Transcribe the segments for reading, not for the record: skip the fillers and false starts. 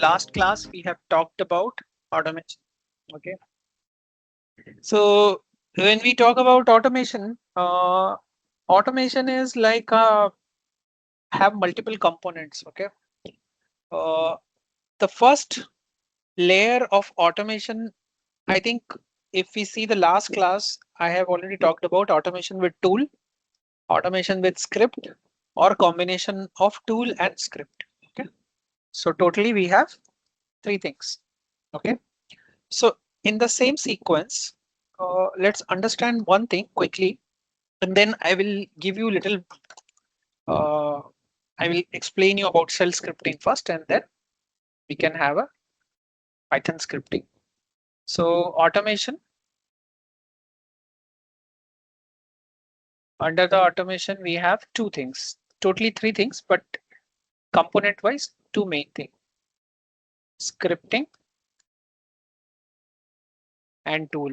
last class we have talked about automation. Okay. So when we talk about automation, automation is like have multiple components. Okay. Uh, the first layer of automation, I think if we see the last class, I have already talked about automation with tool, automation with script, or combination of tool and script. Okay. So totally we have three things. Okay. So in the same sequence, let's understand one thing quickly, and then I will give you little, uh, I will explain you about shell scripting first, and then we can have a Python scripting. So automation, under the automation, we have two things, totally three things, but component wise, two main things, scripting and tool.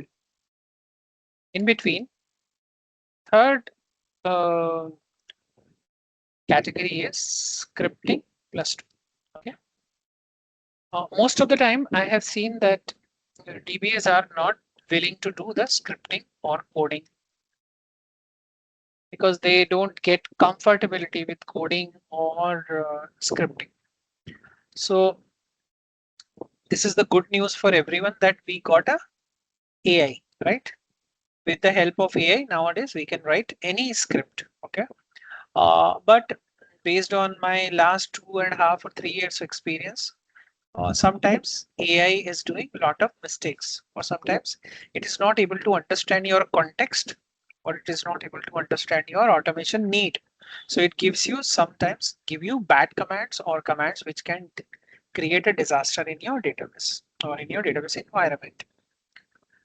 In between, third uh, category is scripting plus tool. Okay. Most of the time, I have seen that DBAs are not willing to do the scripting or coding because they don't get comfortability with coding or scripting. So this is the good news for everyone that we got a AI, right? With the help of AI nowadays, we can write any script. Okay. But based on my last 2.5 or 3 years of experience, sometimes AI is doing a lot of mistakes, or sometimes it is not able to understand your context, or it is not able to understand your automation need. So it gives you sometimes give you bad commands or commands which can create a disaster in your database or in your database environment.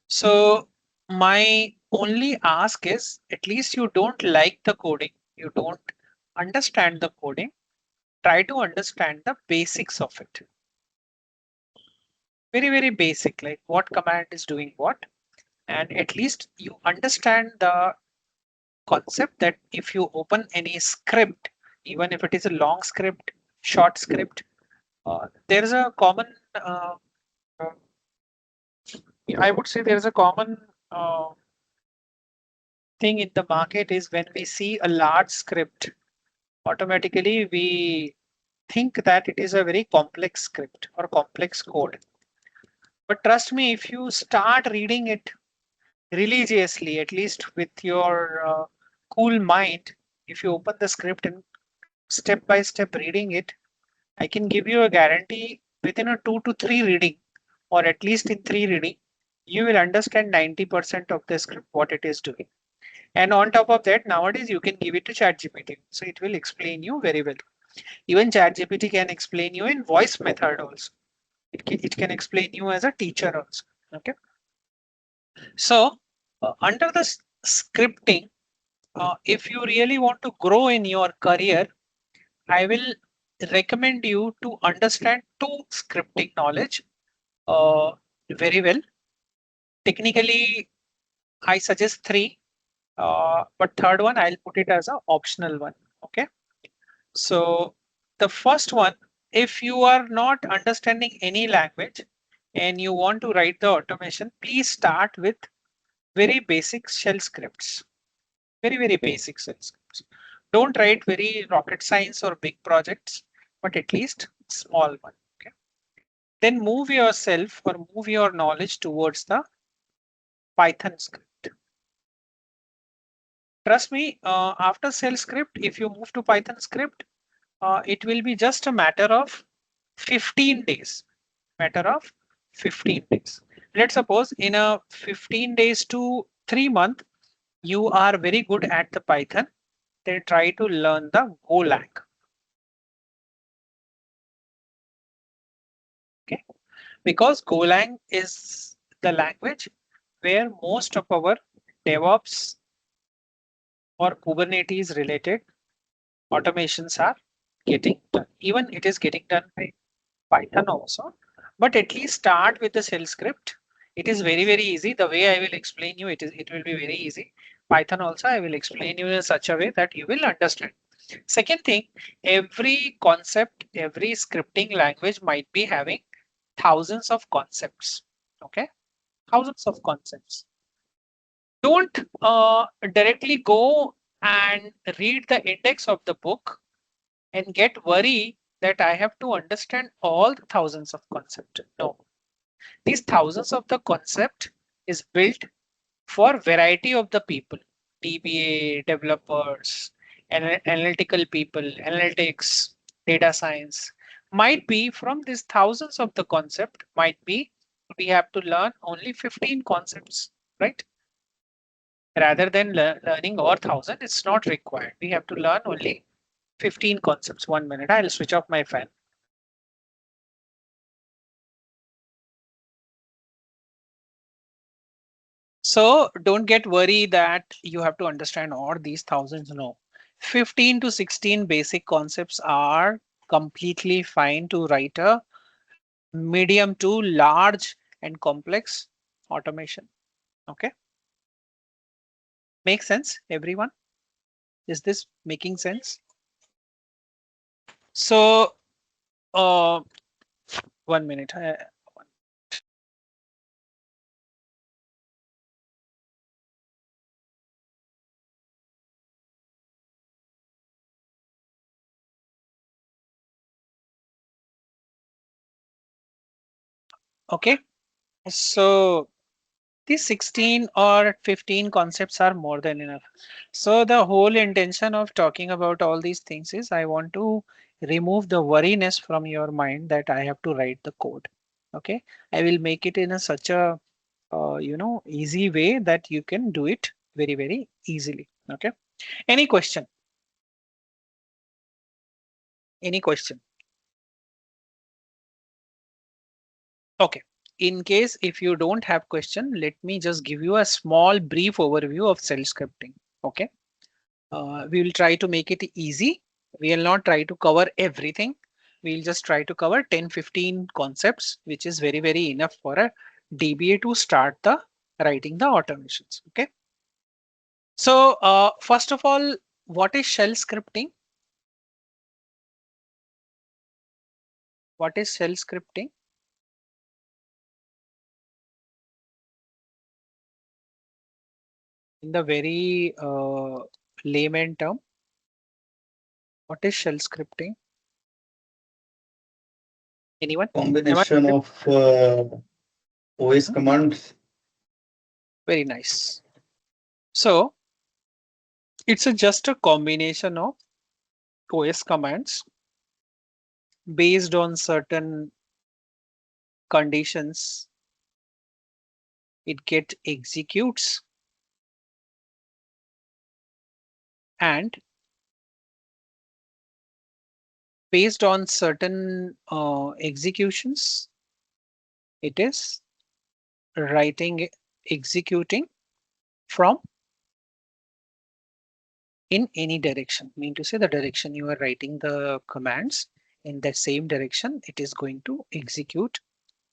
So my only ask is at least you don't like the coding, you don't understand the coding, try to understand the basics of it. Very basic, like what command is doing what, and at least you understand the concept that if you open any script, even if it is a long script, short script, there is a common uh, I would say there is a common thing in the market is when we see a large script, automatically we think that it is a very complex script or complex code. But trust me, if you start reading it religiously, at least with your cool mind, if you open the script and step by step reading it, I can give you a guarantee within a 2 to 3 reading, or at least in 3 reading, you will understand 90% of the script, what it is doing. And on top of that, nowadays you can give it to ChatGPT. So it will explain you very well. Even ChatGPT can explain you in voice method also. It can explain you as a teacher also. Okay. So under the scripting, if you really want to grow in your career, I will recommend you to understand two scripting knowledge very well. Technically, I suggest three, but third one I'll put it as an optional one. Okay. So the first one, if you are not understanding any language and you want to write the automation, please start with very basic shell scripts. Very basic shell scripts. Don't write very rocket science or big projects, but at least small one. Okay. Then move yourself or move your knowledge towards the Python script. Trust me, after shell script, if you move to Python script, it will be just a matter of 15 days. Matter of 15 days. Let's suppose in a 15 days to 3 month, you are very good at the Python. Then try to learn the Golang. Okay, because Golang is the language where most of our DevOps or Kubernetes related automations are getting done. Even it is getting done by Python also, but at least start with the shell script. It is very easy. The way I will explain you, it will be very easy. Python also I will explain you in such a way that you will understand. Second thing, every concept, every scripting language might be having thousands of concepts. Okay, thousands of concepts. Don't directly go and read the index of the book and get worry that I have to understand all the thousands of concepts. No, these thousands of the concept is built for variety of the people, DBA, developers, analytical people, analytics, data science. Might be from these thousands of the concept, might be we have to learn only 15 concepts, right? Rather than learning over 1,000, it's not required. We have to learn only 15 concepts. 1 minute, I'll switch off my fan. So don't get worried that you have to understand all these thousands. No, 15 to 16 basic concepts are completely fine to write a medium to large and complex automation. Okay, make sense, everyone? Is this making sense? So, uh, 1 minute. Okay, so these 16 or 15 concepts are more than enough. So the whole intention of talking about all these things is I want to remove the worriness from your mind that I have to write the code. Okay, I will make it in a such a easy way that you can do it very easily. Okay, any question? Any question? Okay. In case if you don't have question, let me just give you a small brief overview of shell scripting. Okay. We will try to make it easy. We will not try to cover everything. We'll just try to cover 10-15 concepts, which is very enough for a DBA to start the writing the automations. Okay. So first of all, what is shell scripting? What is shell scripting? In the very layman term, what is shell scripting? Anyone? Combination of OS Mhm. commands. Very nice. So it's just a combination of OS commands based on certain conditions. It get executes and based on certain executions, it is writing executing from in any direction. Mean to say the direction you are writing the commands in the same direction, it is going to execute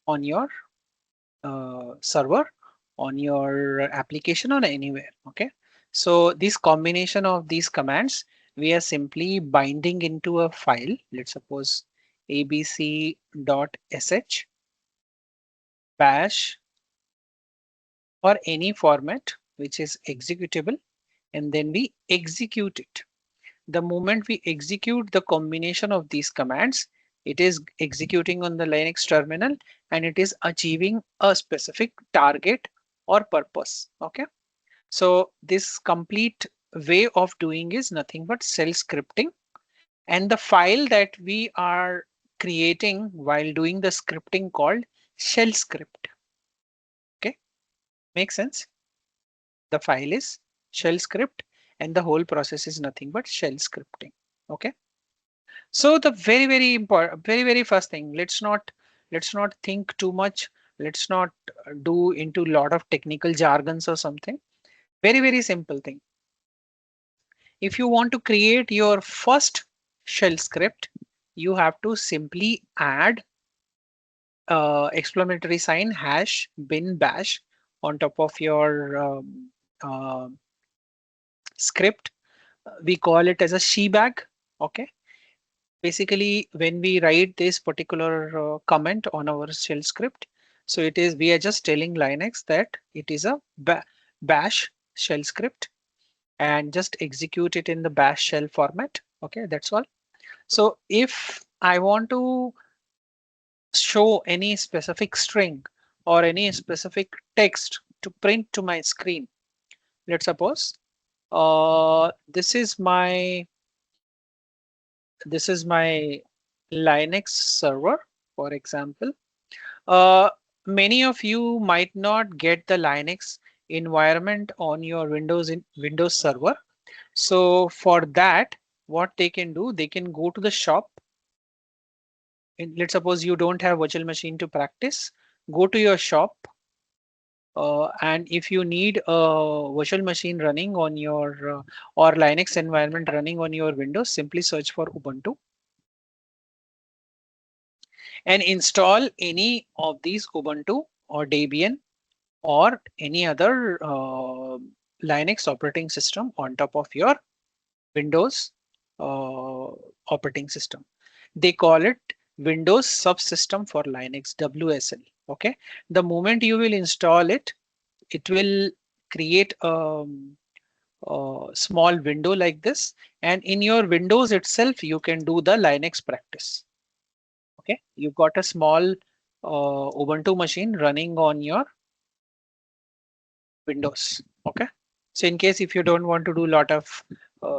on your server, on your application or anywhere. Okay. So this combination of these commands, we are simply binding into a file. Let's suppose abc.sh bash or any format which is executable, and then we execute it. The moment we execute the combination of these commands, it is executing on the Linux terminal and it is achieving a specific target or purpose. Okay. So this complete way of doing is nothing but shell scripting, and the file that we are creating while doing the scripting called shell script. Okay. Make sense? The file is shell script and the whole process is nothing but shell scripting. Okay. So the very important, very first thing, let's not think too much. Let's not do into a lot of technical jargons or something. Very simple thing. If you want to create your first shell script, you have to simply add exclamatory sign hash bin bash on top of your uh, script. We call it as a shebag. Okay. Basically, when we write this particular comment on our shell script, so it is we are just telling Linux that it is a bash shell script and just execute it in the bash shell format. Okay, that's all. So if I want to show any specific string or any specific text to print to my screen, let's suppose this is my Linux server, for example. Uh, Many of you might not get the Linux environment on your Windows server. So for that, what they can do, they can go to the shop. And let's suppose you don't have virtual machine to practice, go to your shop. And if you need a virtual machine running on your or Linux environment running on your Windows, simply search for Ubuntu and install any of these Ubuntu or Debian or any other Linux operating system on top of your Windows uh, operating system. They call it Windows Subsystem for Linux, WSL. Okay. The moment you will install it, it will create a small window like this. And in your Windows itself, you can do the Linux practice. Okay. You've got a small Ubuntu machine running on your Windows. Okay. So in case if you don't want to do a lot of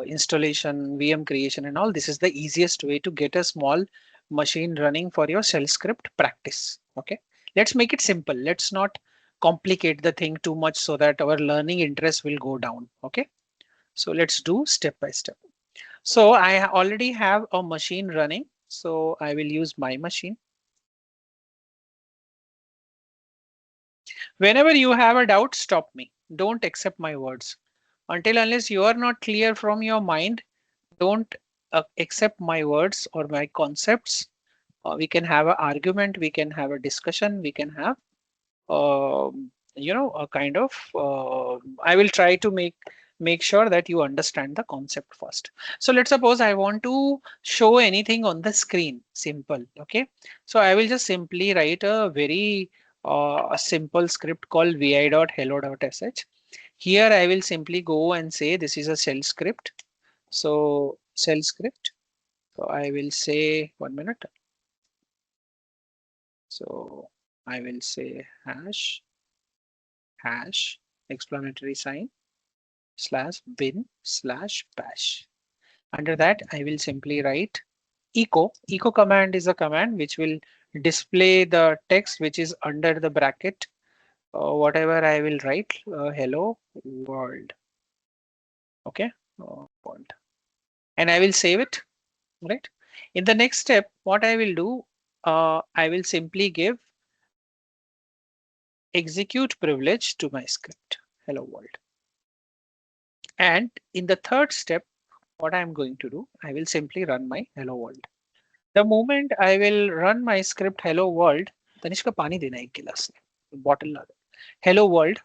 installation, VM creation and all, this is the easiest way to get a small machine running for your shell script practice. Okay. Let's make it simple. Let's not complicate the thing too much so that our learning interest will go down. Okay. So let's do step by step. So I already have a machine running. So I will use my machine. Whenever you have a doubt, stop me. Don't accept my words. Until unless you are not clear from your mind, don't accept my words or my concepts. We can have an argument, we can have a discussion, we can have, a kind of, I will try to make sure that you understand the concept first. So let's suppose I want to show anything on the screen, simple. Okay. So I will just simply write a very a simple script called vi.hello.sh. Here I will simply go and say this is a shell script. So shell script. So I will say 1 minute. So I will say hash explanatory sign /bin/bash. Under that, I will simply write echo. Echo command is a command which will display the text which is under the bracket. Whatever I will write, hello world. Okay, world. And I will save it. Right. In the next step, what I will do, I will simply give execute privilege to my script. Hello world. And in the third step, what I'm going to do, I will simply run my hello world. The moment I will run my script hello world, Tanishka pani dena ek gilas bottle la hello world.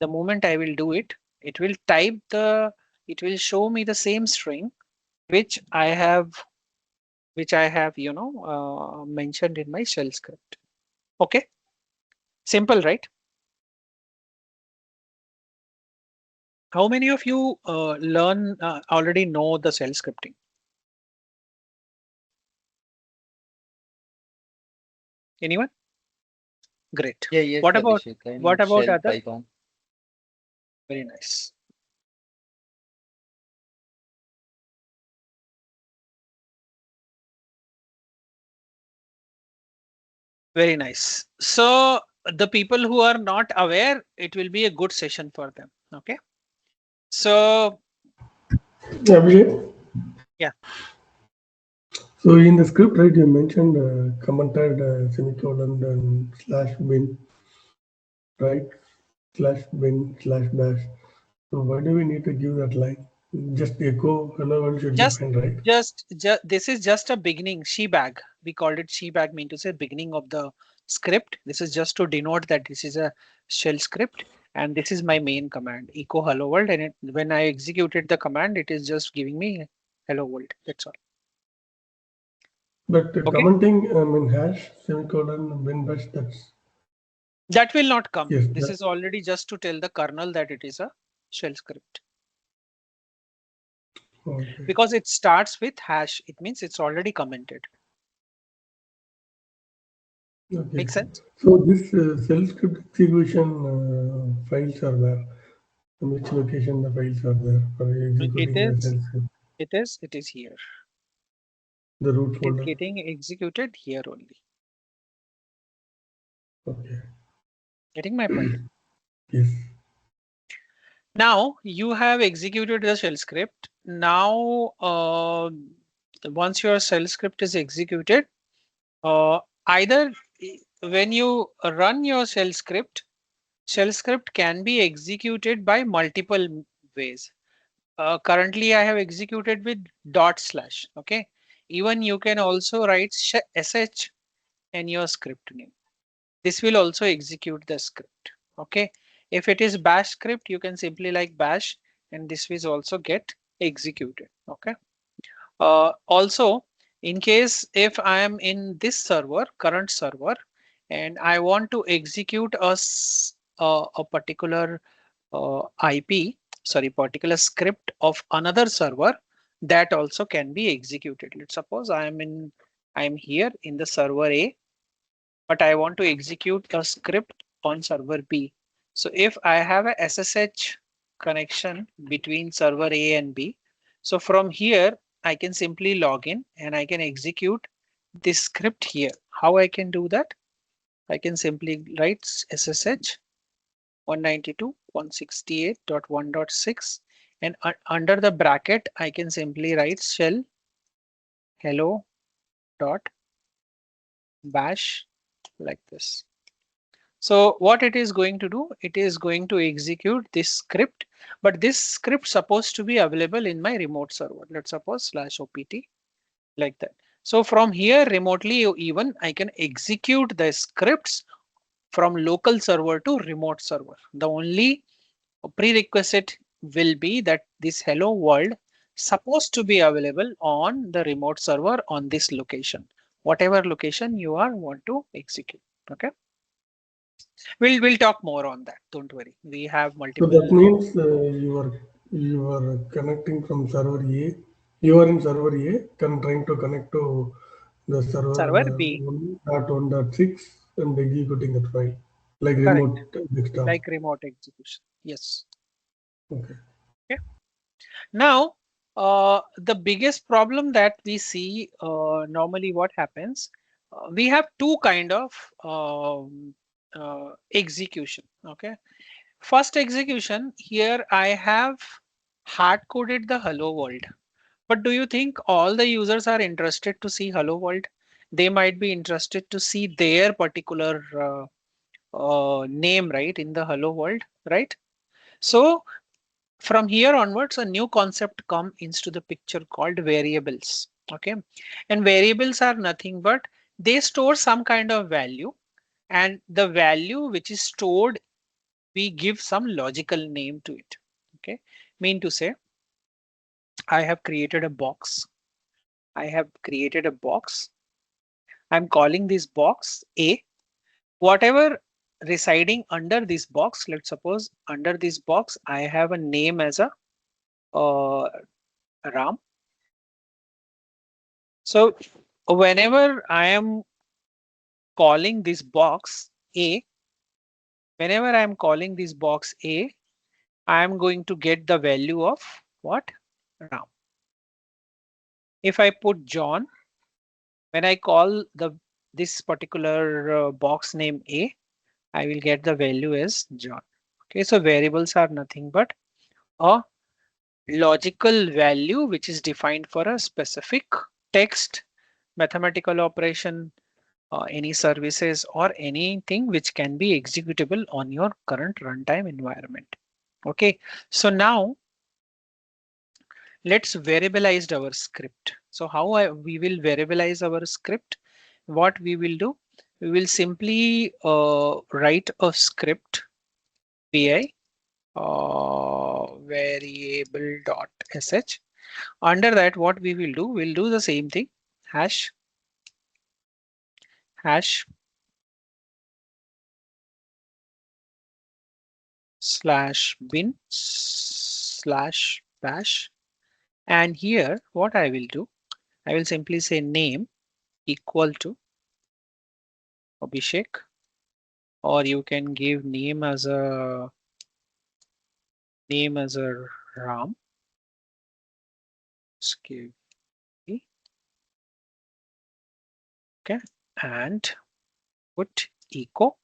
The moment I will do it, it will it will show me the same string which I have mentioned in my shell script. Okay, simple, right? How many of you already know the shell scripting? Anyone? Great. Yeah, yes, What about Abhishek. I know what about Shell, other? Python. Very nice. Very nice. So the people who are not aware, it will be a good session for them. Okay. So Yeah, Abhishek. yeah, So in the script, right, you mentioned commented semicolon and slash bin, right? Slash bin slash bash. So why do we need to give that line? Just echo hello world should be just fine, right? just this is just a beginning shebag. We called it shebag, mean to say beginning of the script. This is just to denote that this is a shell script. And this is my main command, echo hello world. And when I executed the command, it is just giving me hello world. That's all. But Okay. commenting hash semicolon bin bash, That will not come. yes. This is already just to tell the kernel that it is a shell script. Okay. Because it starts with hash. It means it's already commented. Okay. Make sense? So this shell script execution files are where? In which location the files are there for executing the shell script? It is here. The root It is folder. getting executed here only. Okay. Getting my point? Yes. Now you have executed the shell script. Now, once your shell script is executed, either when you run your shell script can be executed by multiple ways. Currently, I have executed with /. Okay. Even you can also write sh in your script name. This will also execute the script. Okay. If it is bash script, you can simply like bash and this will also get executed. Okay. Also, in case if I am in this server, current server, and I want to execute a particular particular script of another server, that also can be executed. Let's suppose I am here in the server A, but I want to execute a script on server B. So if I have a SSH connection between server A and B, so from here, I can simply log in and I can execute this script here. How I can do that? I can simply write SSH 192.168.1.6 and under the bracket, I can simply write shell hello dot bash like this. So what it is going to do, it is going to execute this script, but this script supposed to be available in my remote server. Let's suppose /opt like that. So from here remotely, even I can execute the scripts from local server to remote server. The only prerequisite will be that this hello world supposed to be available on the remote server on this location, whatever location you are want to execute. Okay. We'll talk more on that. Don't worry. We have So multiple. that means you are connecting from server A. You are in server A, trying to connect to the Server server B. 1.1.6 and executing that file like Correct. remote desktop. Like remote execution. Yes. Okay. Okay. Now, the biggest problem that we see normally what happens, we have two kind of execution. Okay. First execution here, I have hard coded the hello world. But do you think all the users are interested to see hello world? They might be interested to see their particular name, right, in the hello world, right? So from here onwards, a new concept come into the picture called variables. Okay. And variables are nothing but they store some kind of value, and the value which is stored, we give some logical name to it. Okay. Mean to say, I have created a box. I have created a box. I'm calling this box A. Whatever residing under this box, let's suppose under this box, I have a name as a Ram. So whenever I am calling this box A, whenever I am calling this box A, I am going to get the value of what? Ram. If I put John, when I call this particular box name A, I will get the value as John. Okay, so variables are nothing but a logical value which is defined for a specific text, mathematical operation, any services or anything which can be executable on your current runtime environment. Okay, so now let's variabilize our script. So how we will variabilize our script? What we will do? We will simply write a script PI variable.sh. Under that, what we will do, we'll do the same thing, hash slash bin slash bash. And here, what I will do, I will simply say name equal to Abhishek, or you can give name as a Ram. Just give me, okay, and put echo.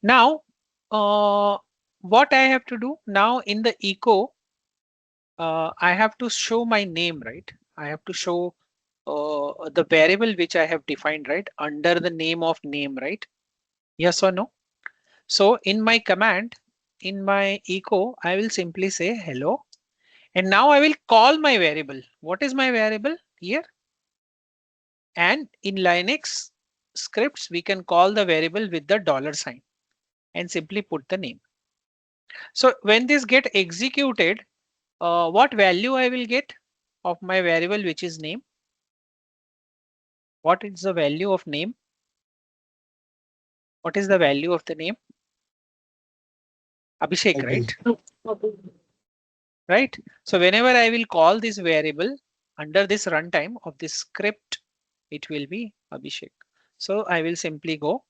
Now, what I have to do now in the echo, I have to show my name, right? I have to show the variable which I have defined, right? Under the name of name, right? Yes or no? So in my command, in my echo, I will simply say hello. And now I will call my variable. What is my variable here? And in Linux scripts, we can call the variable with the $sign and simply put the name. So when this get executed, what value I will get of my variable, which is name? What is the value of name? What is the value of the name? Abhishek, right? Right. So whenever I will call this variable under this runtime of this script, it will be Abhishek. So I will simply go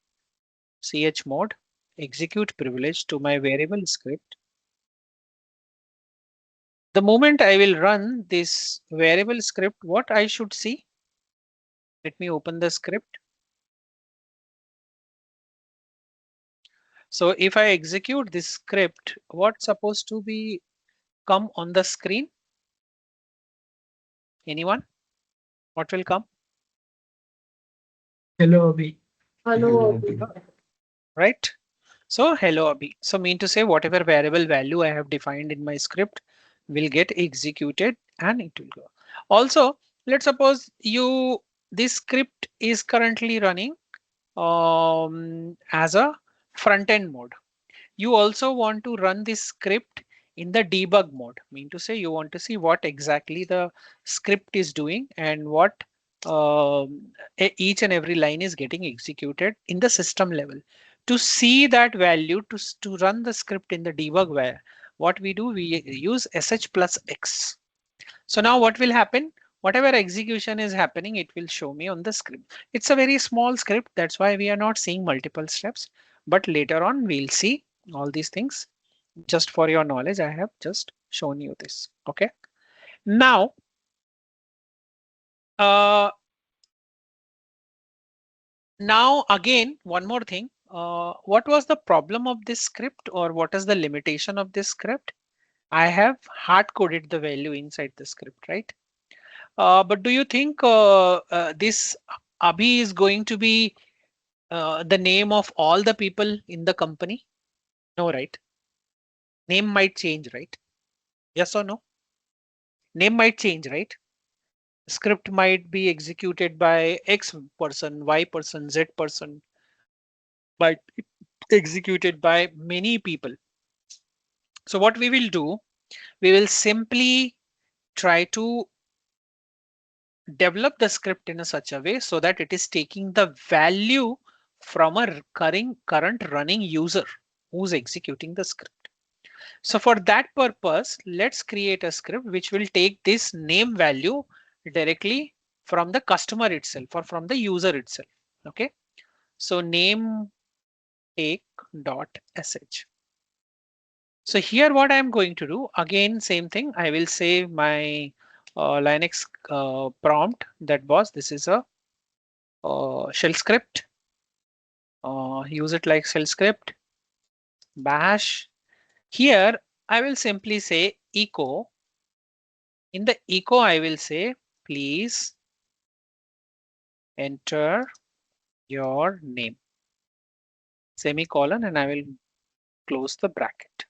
chmod execute privilege to my variable script. The moment I will run this variable script, what I should see? Let me open the script. So if I execute this script, what's supposed to be come on the screen? Anyone? What will come? Hello, Abhi. Hello. Right? So hello Abhi. So mean to say whatever variable value I have defined in my script will get executed and it will go. Also, let's suppose this script is currently running as a front end mode. You also want to run this script in the debug mode. Mean to say you want to see what exactly the script is doing and what each and every line is getting executed in the system level. To see that value, to run the script in the debug, where what we do, we use sh plus x. So now what will happen? Whatever execution is happening, it will show me on the script. It's a very small script. That's why we are not seeing multiple steps. But later on, we'll see all these things. Just for your knowledge, I have just shown you this. Okay. Now, uh, now again, one more thing. What was the problem of this script, or what is the limitation of this script? I have hard coded the value inside the script, right? But do you think this Abhi is going to be the name of all the people in the company? No, right? Name might change, right? Yes or no? Name might change, right? Script might be executed by X person, Y person, Z person, might be executed by many people. So what we will do, we will simply try to develop the script in a such a way so that it is taking the value from a current running user who's executing the script. So for that purpose, let's create a script which will take this name value directly from the customer itself or from the user itself. Okay. So name take dot sh. So here what I'm going to do, again, same thing. I will say my Linux prompt that was, this is a shell script. Use it like shell script, bash. Here, I will simply say echo. In the echo, I will say, please enter your name, semicolon, and I will close the bracket.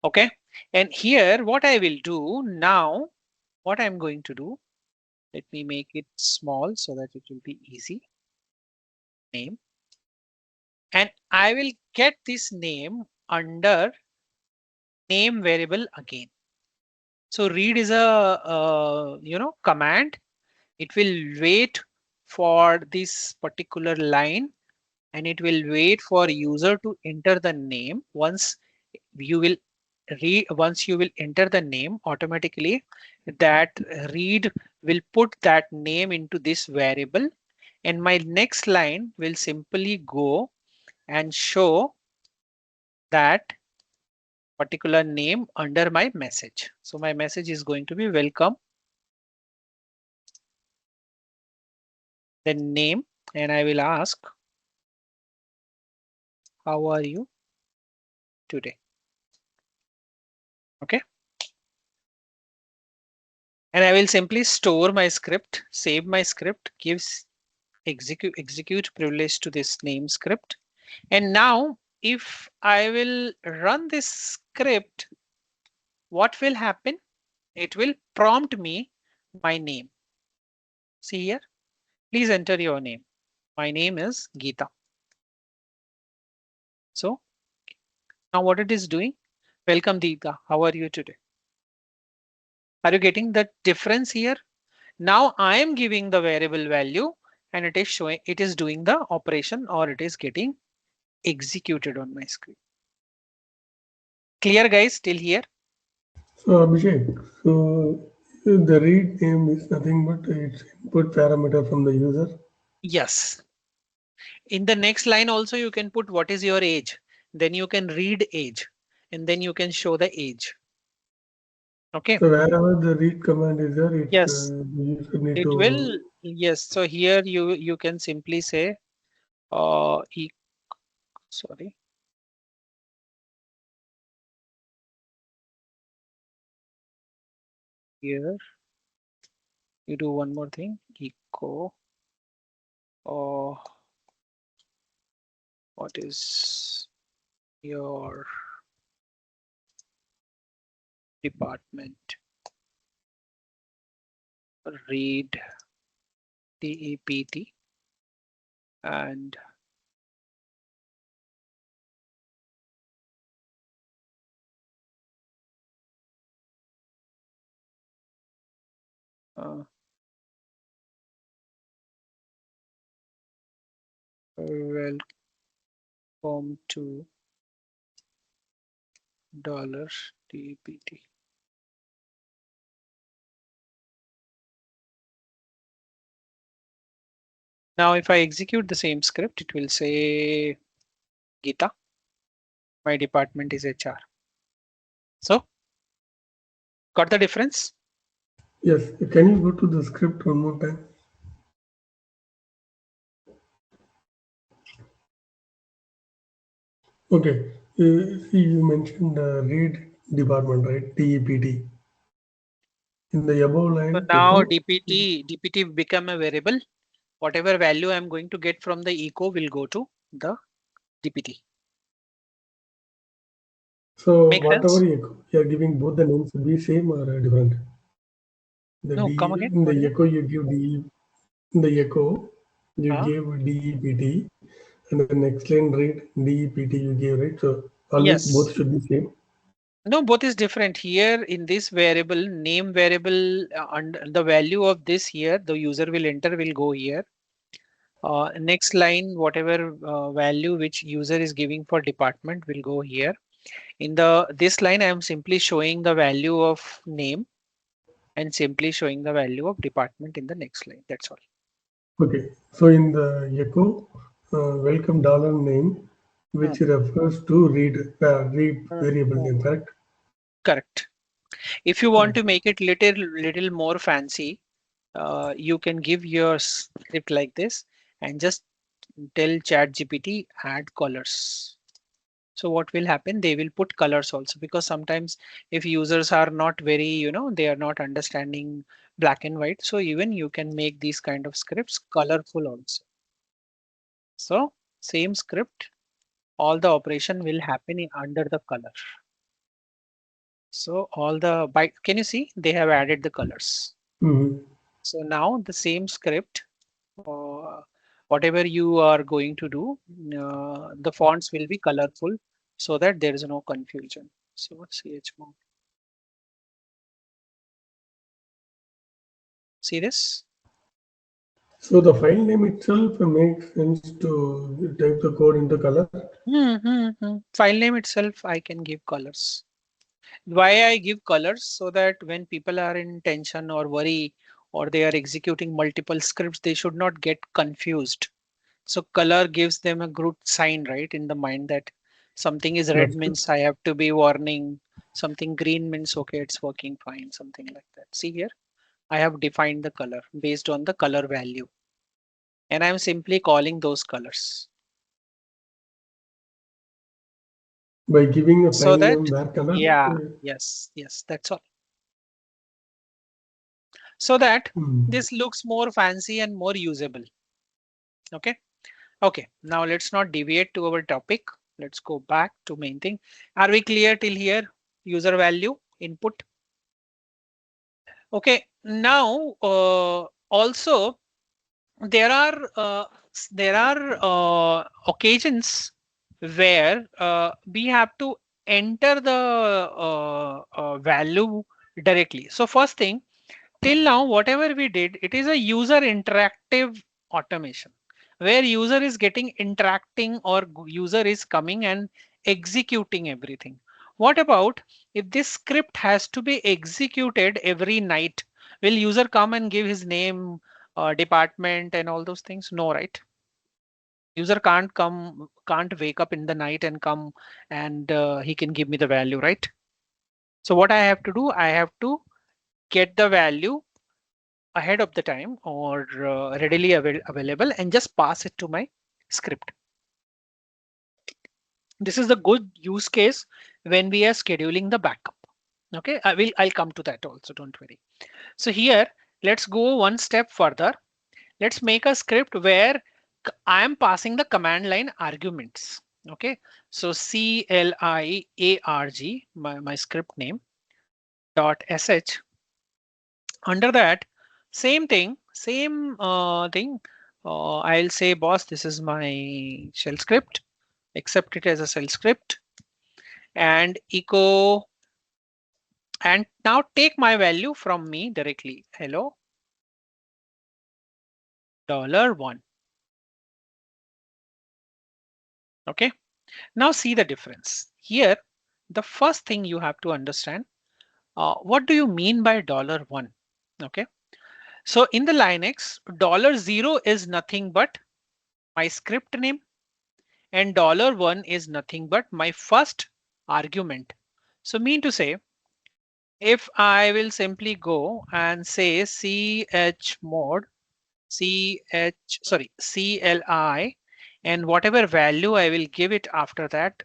Okay. And here, what I will do now, what I'm going to do, let me make it small so that it will be easy. Name. and I will get this name under name variable again. So read is a command. It will wait for this particular line and it will wait for user to enter the name. You will once you will enter the name, automatically that read will put that name into this variable, and my next line will simply go and show that particular name under my message. So my message is going to be welcome, then name, and I will ask, how are you today? Okay. And I will simply store my script, save my script, gives execute privilege to this name script. And now if I will run this script, what will happen? It will prompt me my name. See here, please enter your name. My name is Geeta. So now what it is doing? Welcome Geeta. How are you today? Are you getting the difference here? Now I am giving the variable value and it is showing, it is doing the operation, or it is getting executed on my screen. Clear guys, till here? So Abhishek, so the read name is nothing but its input parameter from the user. Yes. In the next line also you can put what is your age. Then you can read age and then you can show the age. Okay. So wherever the read command is there, Yes, the user need it to. will. Yes. So here you can simply say sorry. Here you do one more thing. Echo. What is your department? Read DEPT and welcome to $DEPT. Now, if I execute the same script, it will say, Geeta, my department is HR. So, got the difference? Yes, can you go to the script one more time? Okay, see you mentioned read department, right? DEPT. In the above So line, now echo. DPT become a variable. Whatever value I'm going to get from the echo will go to the DPT. So Make sense? whatever echo, you are giving both the names will be same or different. The No, D come again. in What is the it? echo you give D in the echo you Huh? gave DEPT, and the next line read DEPT you gave, right? So always Yes. both should be same. No, both is different. Here in this variable, name variable, and the value of this here, the user will enter will go here. Next line, whatever value which user is giving for department will go here. In this line, I am simply showing the value of name and simply showing the value of department in the next line. That's all. Okay, so in the echo, welcome dollar name, Hmm. which refers to read Hmm. variable Hmm. name, correct? Correct. If you want to make it little more fancy, you can give your script like this and just tell ChatGPT add colors. So what will happen? They will put colors also, because sometimes if users are not very, they are not understanding black and white. So even you can make these kind of scripts colorful also. So same script, all the operation will happen under the color. So all the can you see they have added the colors? Mm-hmm. So now the same script, Whatever you are going to do, the fonts will be colorful so that there is no confusion. So chmod. See this? So the file name itself makes sense to type the code into color. File name itself, I can give colors. Why I give colors? So that when people are in tension or worry, or they are executing multiple scripts, they should not get confused. So color gives them a good sign, right, in the mind that something is red That's true. means I have to be warning. Something green means okay, it's working fine, something like that. See here, I have defined the color based on the color value, and I'm simply calling those colors By giving a so file that, name where color. yeah, yes, that's all. So that Hmm. this looks more fancy and more usable. Okay. Okay. Now let's not deviate to our topic. Let's go back to main thing. Are we clear till here? User value input. Okay. Now, also there are occasions where we have to enter the value directly. So first thing, till now, whatever we did, it is a user interactive automation where user is getting interacting or user is coming and executing everything. What about if this script has to be executed every night? Will user come and give his name, department and all those things? No, right? User can't wake up in the night and come and he can give me the value, right? So what I have to do, I have to get the value ahead of the time or readily available and just pass it to my script. This is the good use case when we are scheduling the backup. Okay, I'll come to that also, don't worry. So here, let's go one step further. Let's make a script where I am passing the command line arguments. Okay, so CLIARG, my script name, .sh. Under that, same thing. I'll say, boss, this is my shell script. Accept it as a shell script and echo. And now take my value from me directly. Hello, $1. Okay. Now see the difference. Here, the first thing you have to understand, what do you mean by $1? Okay. So in the Linux, $0 is nothing but my script name and $1 is nothing but my first argument. So mean to say, if I will simply go and say chmod, CLI, and whatever value I will give it after that,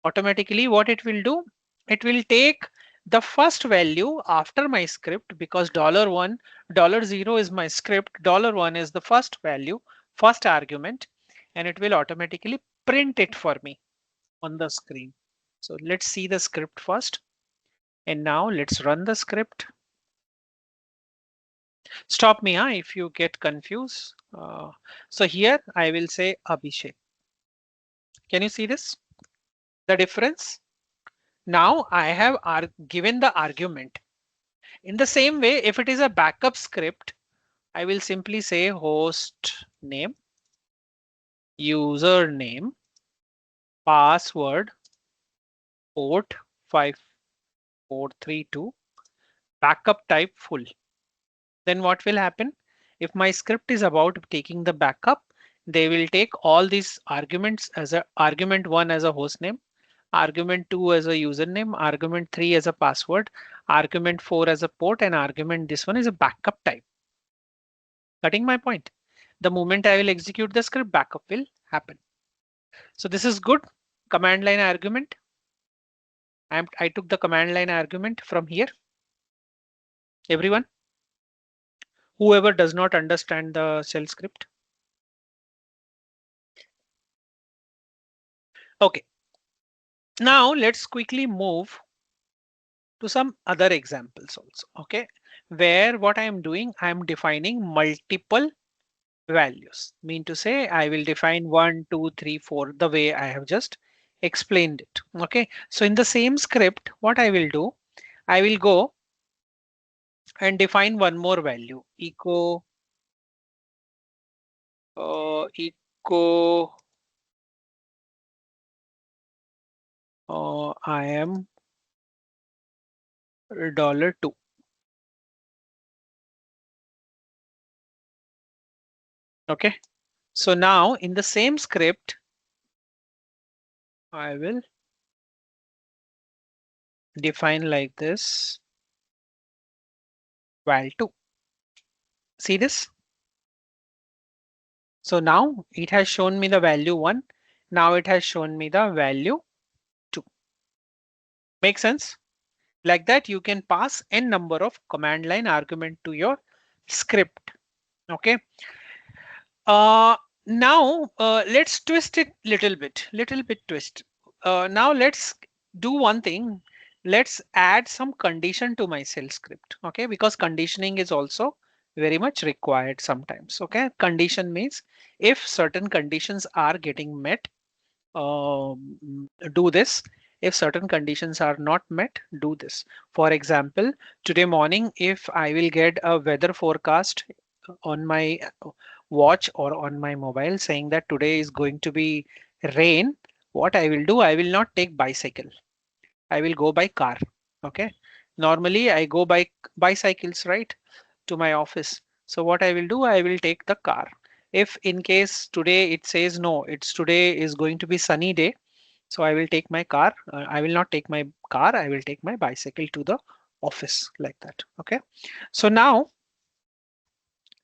automatically what it will do, it will take the first value after my script because $1, $0 is my script, $1 is the first value, first argument, and it will automatically print it for me on the screen. So let's see the script first. And now let's run the script. Stop me if you get confused. So here I will say Abhishek. Can you see this? The difference? Now I have given the argument. In the same way, if it is a backup script, I will simply say host name, username, password, port 5432, backup type full. Then what will happen? If my script is about taking the backup, they will take all these arguments as a argument 1 as a host name, argument 2 as a username, argument 3 as a password, argument 4 as a port, and argument this one is a backup type. Cutting my point. The moment I will execute the script, backup will happen. So this is good. Command line argument. I took the command line argument from here. Everyone, whoever does not understand the shell script. Okay. Now let's quickly move to some other examples also. Okay. Where what I am doing, I am defining multiple values. Mean to say I will define 1, 2, 3, 4 the way I have just explained it. Okay. So in the same script, what I will do, I will go and define one more value, echo I am $2. Okay. So now in the same script, I will define like this val2. See this? So now it has shown me the value 1. Now it has shown me the value 2. Make sense? Like that, you can pass n number of command line argument to your script. Okay. Now let's twist it little bit twist. Now let's do one thing. Let's add some condition to my shell script. Okay, because conditioning is also very much required sometimes. Okay, condition means if certain conditions are getting met, do this. If certain conditions are not met, do this. For example, today morning, if I will get a weather forecast on my watch or on my mobile saying that today is going to be rain, what I will do, I will not take bicycle. I will go by car. Okay. Normally I go by bicycles, right, to my office. So what I will do, I will take the car. If in case today it says no, it's today is going to be sunny day, so I will take my car. I will not take my car. I will take my bicycle to the office like that. Okay. So now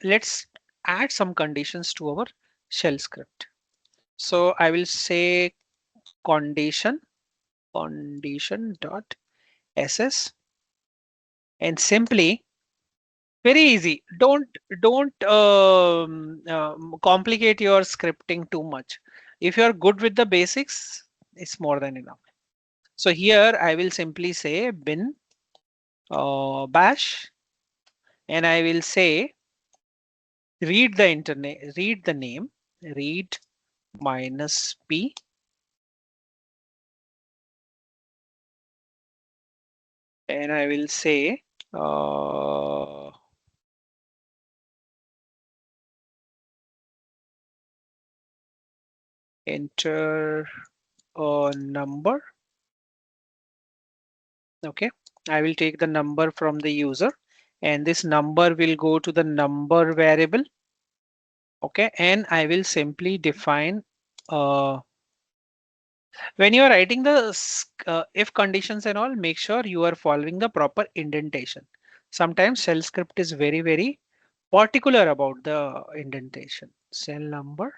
let's add some conditions to our shell script. So I will say condition dot ss, and simply very easy. Don't complicate your scripting too much. If you're good with the basics, it's more than enough. So here I will simply say bin bash, and I will say read the internet, read the name, read minus p, and I will say enter a number. Okay, I will take the number from the user, and this number will go to the number variable. Okay, and I will simply define when you are writing the if conditions and all, make sure you are following the proper indentation. Sometimes shell script is very particular about the indentation. Cell number.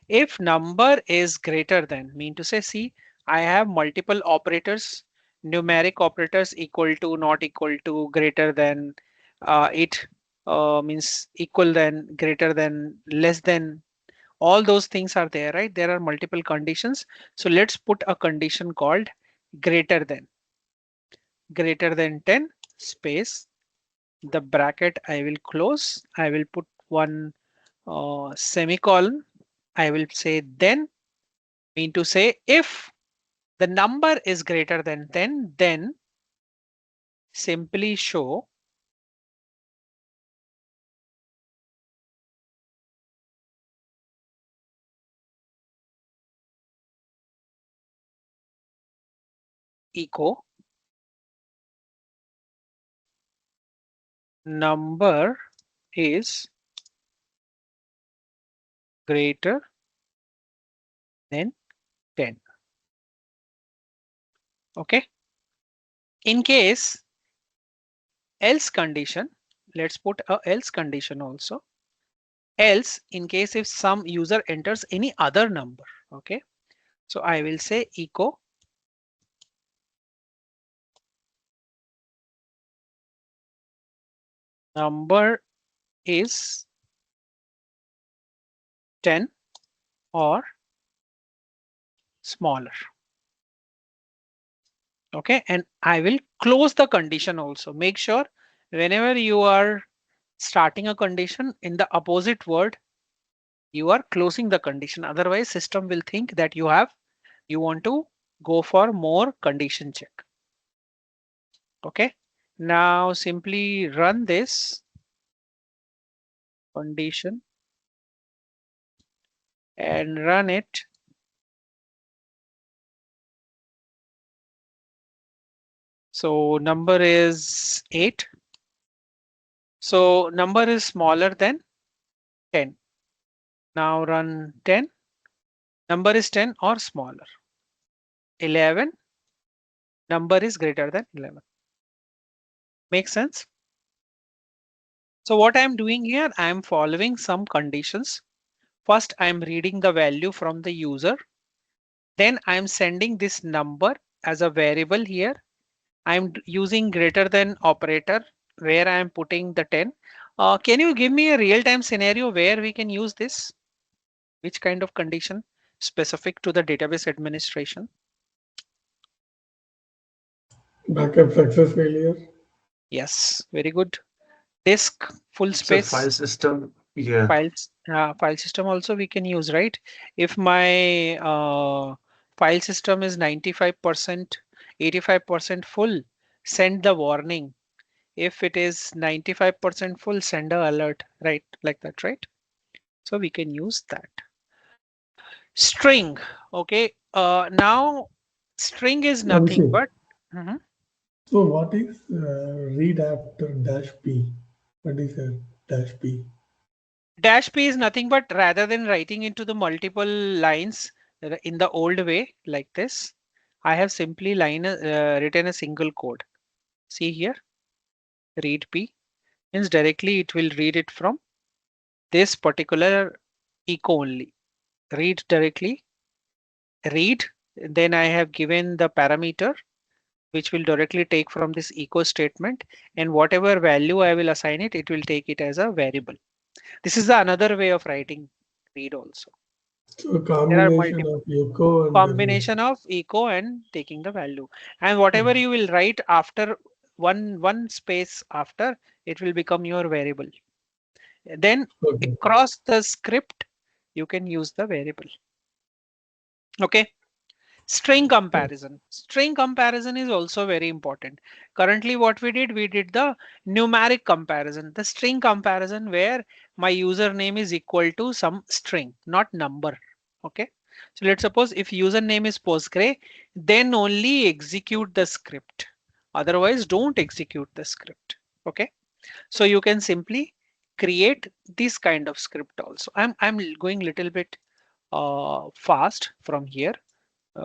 If number is greater than, mean to say, see, I have multiple operators, numeric operators equal to, not equal to, greater than, it means equal than, greater than, less than. All those things are there, right? There are multiple conditions. So let's put a condition called greater than 10 space. The bracket I will close. I will put one semicolon. I will say then, mean to say if the number is greater than 10, then simply show echo number is greater than 10. Okay. In case else condition, let's put a else condition also. Else, in case if some user enters any other number. Okay. So I will say echo number is 10 or smaller. Okay, and I will close the condition also. Make sure whenever you are starting a condition, in the opposite word, you are closing the condition. Otherwise, system will think that you want to go for more condition check. Okay. Now simply run this condition and run it. So number is 8. So number is smaller than 10. Now run 10. Number is 10 or smaller. 11. Number is greater than 11. Makes sense? So what I'm doing here, I'm following some conditions. First, I'm reading the value from the user. Then I'm sending this number as a variable here. I'm using greater than operator where I'm putting the 10. Can you give me a real-time scenario where we can use this? Which kind of condition specific to the database administration? Backup success failure. Yes, very good. Disk full It's a file space. system. Yeah. File system also we can use, right? If my file system is 95%, 85% full, send the warning. If it is 95% full, send a alert, right? Like that, right? So we can use that. String. Okay. Now string is nothing Abhishek, but Mhm. so what is read after dash p? What is a dash p? Dash p is nothing but rather than writing into the multiple lines in the old way like this, I have simply written a single code. See here, read p means directly it will read it from this particular echo only. Read directly, read. Then I have given the parameter which will directly take from this echo statement, and whatever value I will assign it, it will take it as a variable. This is the another way of writing read also. So a There are combination multiple of echo and the read. combination of echo and taking the value, and whatever Okay. you will write after one space after, it will become your variable. Then Okay. across the script you can use the variable. Okay. String comparison is also very important. Currently what we did the numeric comparison, the string comparison where my username is equal to some string, not number. Okay. So let's suppose if username is Postgre, then only execute the script. Otherwise don't execute the script. Okay. So you can simply create this kind of script also. I'm going little bit fast from here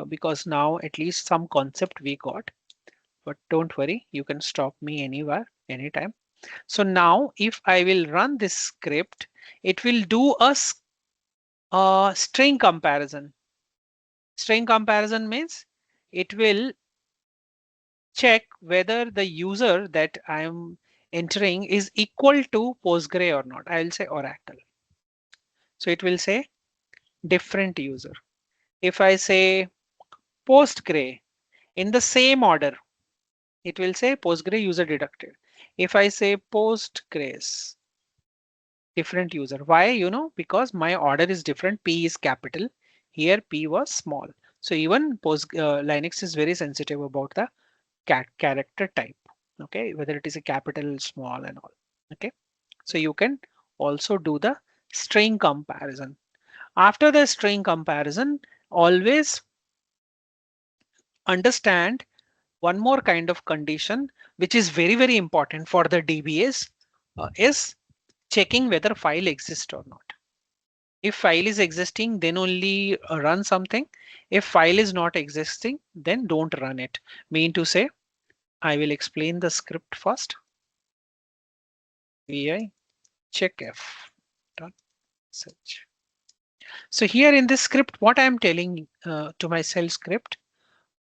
because now at least some concept we got, but don't worry, you can stop me anywhere, anytime. So now if I will run this script, it will do a string comparison. String comparison means it will check whether the user that I'm entering is equal to Postgre or not. I will say Oracle. So it will say different user. If I say Postgre in the same order, it will say Postgre user deducted. If I say Postgres, different user. Why? Because my order is different. P is capital. Here P was small. So even Linux is very sensitive about the character type. Okay, whether it is a capital, small, and all. Okay, so you can also do the string comparison. After the string comparison, always understand one more kind of condition which is very very important for the DBAs is checking whether file exists or not. If file is existing, then only run something. If file is not existing, then don't run it. Mean to say, I will explain the script first. Vi checkf dot search. So here in this script, what I'm telling to my shell script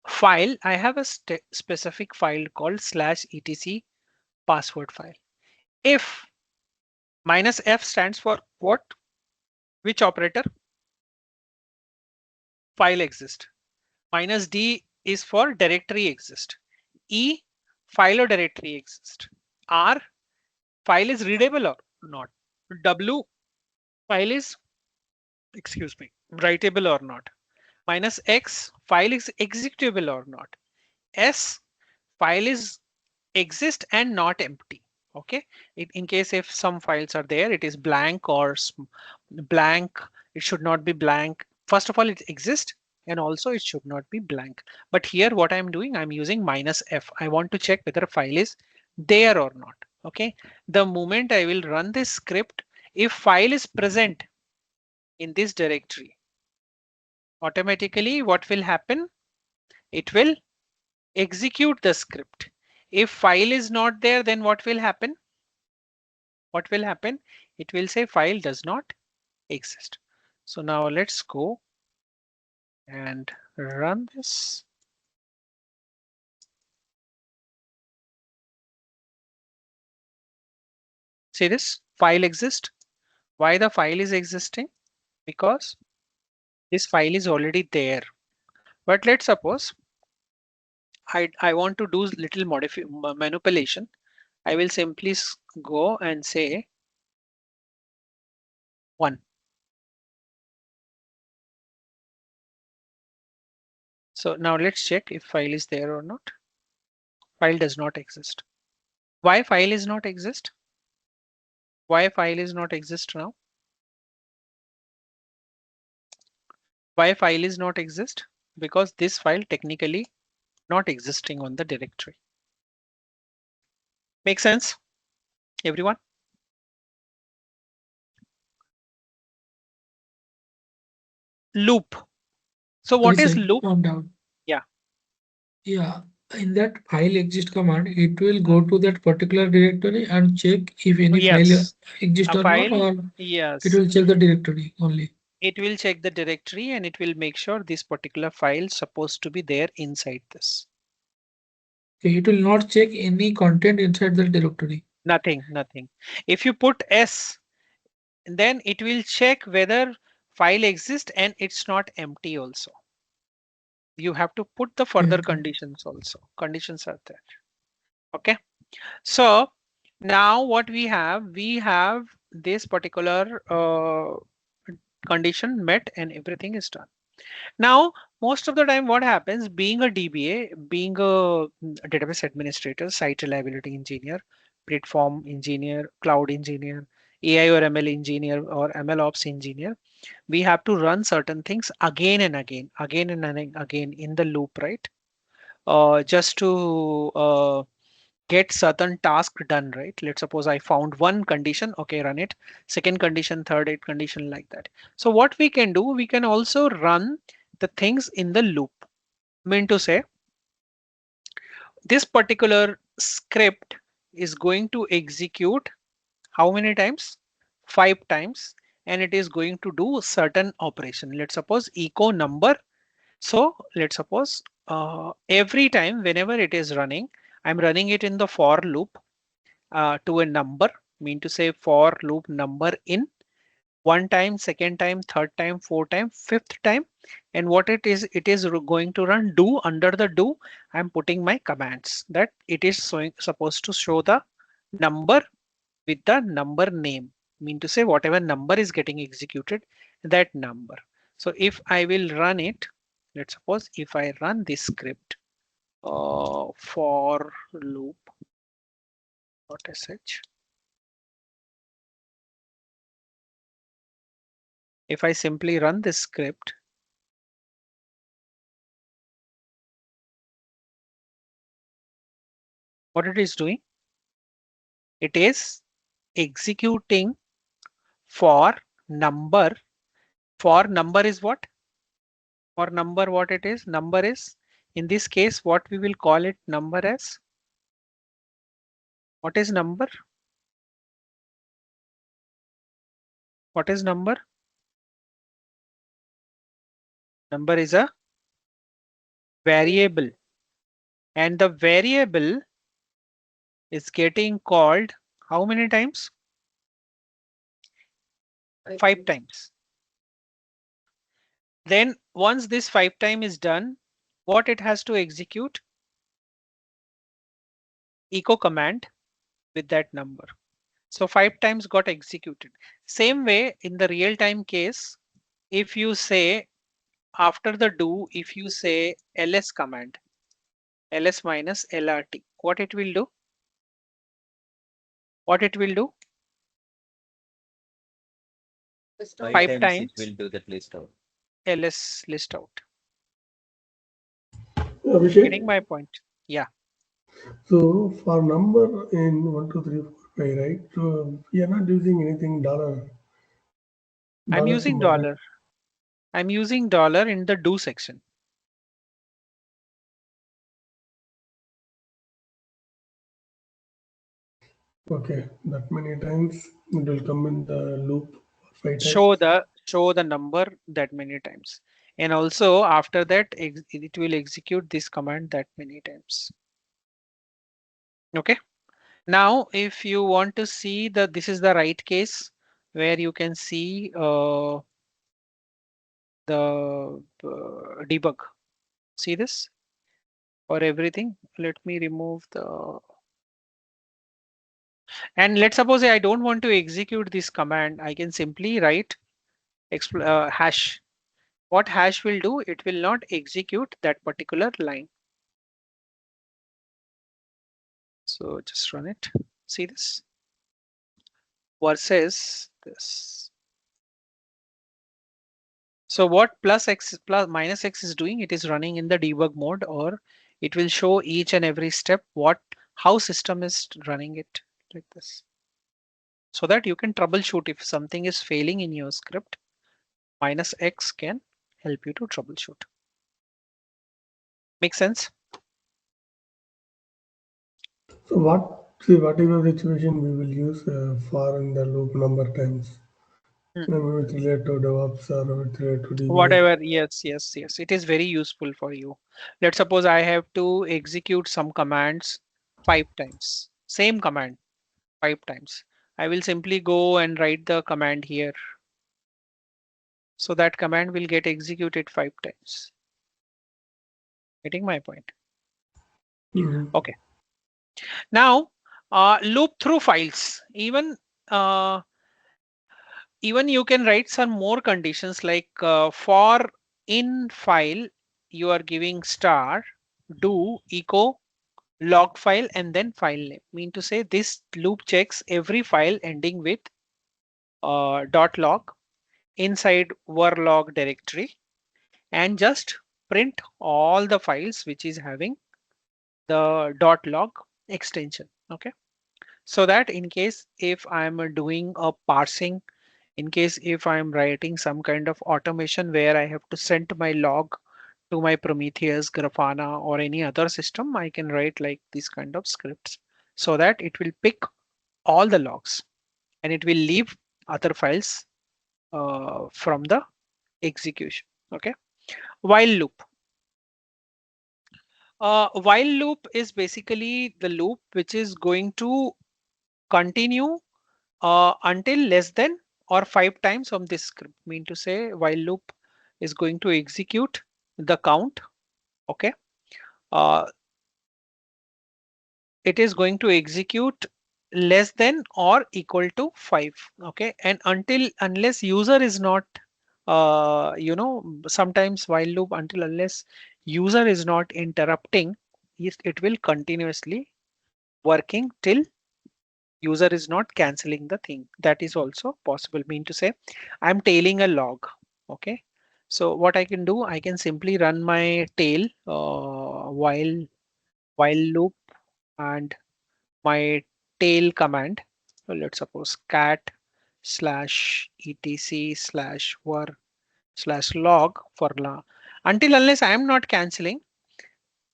file, I have a specific file called /etc password file. If -f stands for what? Which operator? File exist. -d is for directory exist. E, file or directory exist. R, file is readable or not. W, file is, excuse me, writable or not. Minus X, file is executable or not. S, file is exist and not empty. Okay, in case if some files are there, it is blank or blank, it should not be blank. First of all, it exists, and also it should not be blank. But here what I'm doing, I'm using minus F. I want to check whether a file is there or not. Okay, the moment I will run this script, if file is present in this directory, automatically what will happen, it will execute the script. If file is not there, then what will happen? What will happen? It will say file does not exist. So now let's go and run this. See this file exists. Why the file is existing? Because this file is already there. But let's suppose I want to do little manipulation. I will simply go and say 1. So now let's check if file is there or not. File does not exist. Why file is not exist? Why file is not exist now? Why file is not exist? Because this file technically not existing on the directory. Make sense, everyone? Loop. So Sorry, what is sir, loop? calm down. Yeah. Yeah, in that file exist command, it will go to that particular directory and check if any file Yes. exists A or not, file. or it Yes. will check the directory only. It will check the directory and it will make sure this particular file supposed to be there inside this. Okay, it will not check any content inside the directory. Nothing. If you put S, then it will check whether file exists and it's not empty also. You have to put the further Okay. conditions also. Conditions are there. Okay. So now what we have this particular condition met and everything is done. Now, most of the time what happens, being a DBA, being a database administrator, site reliability engineer, platform engineer, cloud engineer, AI or ML engineer or ML ops engineer, we have to run certain things again and again in the loop, right? Just to get certain task done, right? Let's suppose I found one condition, okay, run it, second condition, third eight condition, like that. So what we can do, we can also run the things in the loop. Mean to say, this particular script is going to execute how many times? 5 times, and it is going to do certain operation. Let's suppose echo number. So let's suppose every time whenever it is running, I'm running it in the for loop to a number, mean to say for loop number in 1 time, second time, third time, fourth time, fifth time. And what it is going to run do. Under the do, I'm putting my commands that it is supposed to show the number with the number name, mean to say whatever number is getting executed, that number. So if I will run it, let's suppose if I run this script for loop .sh, if I simply run this script, what it is doing, it is executing for number. For number is what? For number, what it is? Number is, in this case, what we will call it number as? What is number? What is number? Number is a variable, and the variable is getting called how many times? 5 times. Then once this 5 time is done, what it has to execute? Echo command with that number. So 5 times got executed. Same way in the real time case, if you say after the do, if you say ls command, ls minus lrt, what it will do? What it will do? Five It times will do that list out. ls list out. Abhishek, Getting my point? Yeah. so for number in 1, 2, 3, 4, 5, right? So we are not using anything I'm dollar using symbol, right? dollar. I'm using dollar in the do section. Okay, that many times it will come in the loop 5 Show times. the number that many times. And also after that, it will execute this command that many times. Okay. Now, if you want to see that this is the right case where you can see the debug. See this for everything. Let me remove the, and let's suppose I don't want to execute this command. I can simply write hash. What hash will do? It will not execute that particular line. So just run it. See this versus this. So what plus x plus minus x is doing, it is running in the debug mode, or it will show each and every step how system is running it like this. So that you can troubleshoot if something is failing in your script, minus x can help you to troubleshoot. Make sense? So whatever situation we will use for in the loop number times, Hmm. with related to DevOps or with related to DBA. Whatever, yes, it is very useful for you. Let's suppose I have to execute some commands 5 times, same command 5 times. I will simply go and write the command here. So that command will get executed 5 times. Getting my point? Mhm. Okay. Now, loop through files. Uh, even you can write some more conditions like for in file, you are giving star do echo log file and then file name. Mean to say this loop checks every file ending with .log inside verlog directory and just print all the files which is having the .log extension. Okay. So that in case if I'm doing a parsing, in case if I'm writing some kind of automation where I have to send my log to my Prometheus, Grafana or any other system, I can write like these kind of scripts so that it will pick all the logs and it will leave other files from the execution. Okay. While loop. While loop is basically the loop which is going to continue until less than or 5 times of this script. Mean to say while loop is going to execute the count. Okay. Uh, it is going to execute less than or equal to 5. Okay. And unless user is not, sometimes while loop until unless user is not interrupting, it will continuously working till user is not canceling the thing. That is also possible. Mean to say I'm tailing a log. Okay. So what I can do, I can simply run my tail while loop and my tail command. So let's suppose cat slash etc slash var slash log for la. Until unless I am not canceling,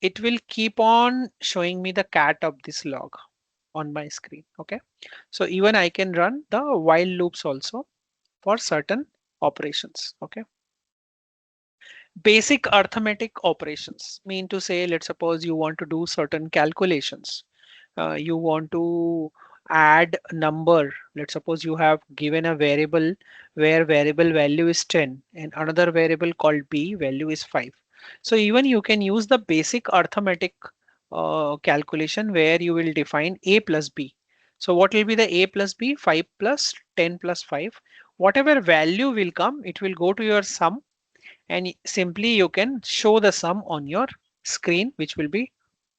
it will keep on showing me the cat of this log on my screen. Okay. So even I can run the while loops also for certain operations. Okay. Basic arithmetic operations mean to say, let's suppose you want to do certain calculations. You want to add number. Let's suppose you have given a variable where variable value is 10 and another variable called b value is 5. So even you can use the basic arithmetic calculation where you will define a plus b. So what will be the a plus b? 5 plus 10 plus 5. Whatever value will come, it will go to your sum, and simply you can show the sum on your screen, which will be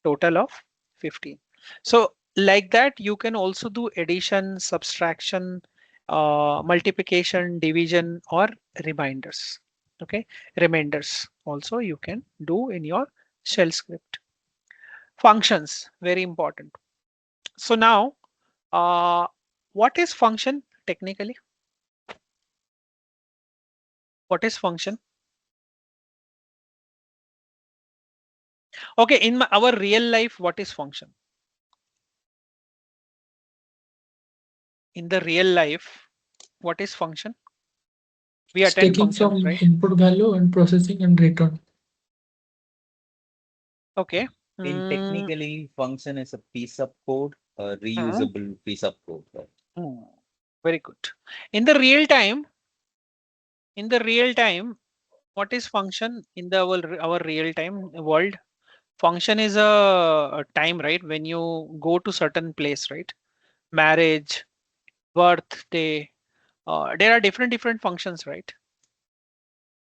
total of 15. So like that, you can also do addition, subtraction, multiplication, division, or reminders. Okay, remainders also you can do in your shell script. Functions, very important. So now, what is function technically? What is function? Okay, in our real life, what is function? In the real life, what is function? We It's attend taking functions, some right? input value and processing and return. Okay. Technically, function is a piece of code, a Mhm. reusable piece of code. Right? Very good. In the real time, in the real time, what is function in the our real time world? Function is a time, right? When you go to certain place, right? Marriage, birthday, there are different functions, right?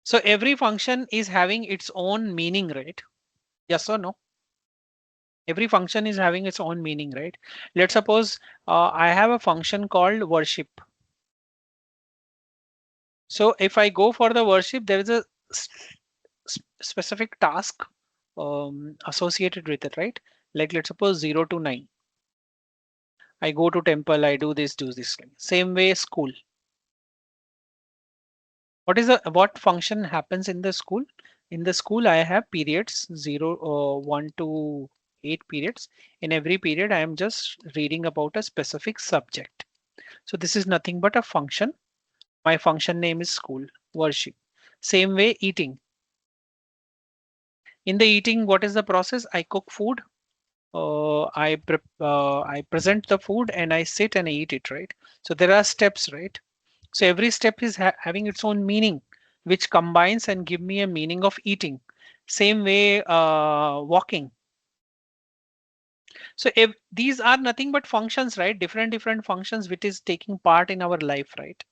So every function is having its own meaning, right? Yes or no? Every function is having its own meaning, right? Let's suppose I have a function called worship. So if I go for the worship, there is a specific task associated with it, right? Like let's suppose 0 to 9. I go to temple, I do this. Same way, school. What function happens in the school? In the school, I have periods 1 to 8 periods. In every period, I am just reading about a specific subject. So this is nothing but a function. My function name is school, worship. Same way, eating. In the eating, what is the process? I cook food. I present the food and I sit and I eat it, right? So there are steps, right? So every step is having its own meaning, which combines and give me a meaning of eating. Same way, walking. So if these are nothing but functions, right? Different functions which is taking part in our life, right?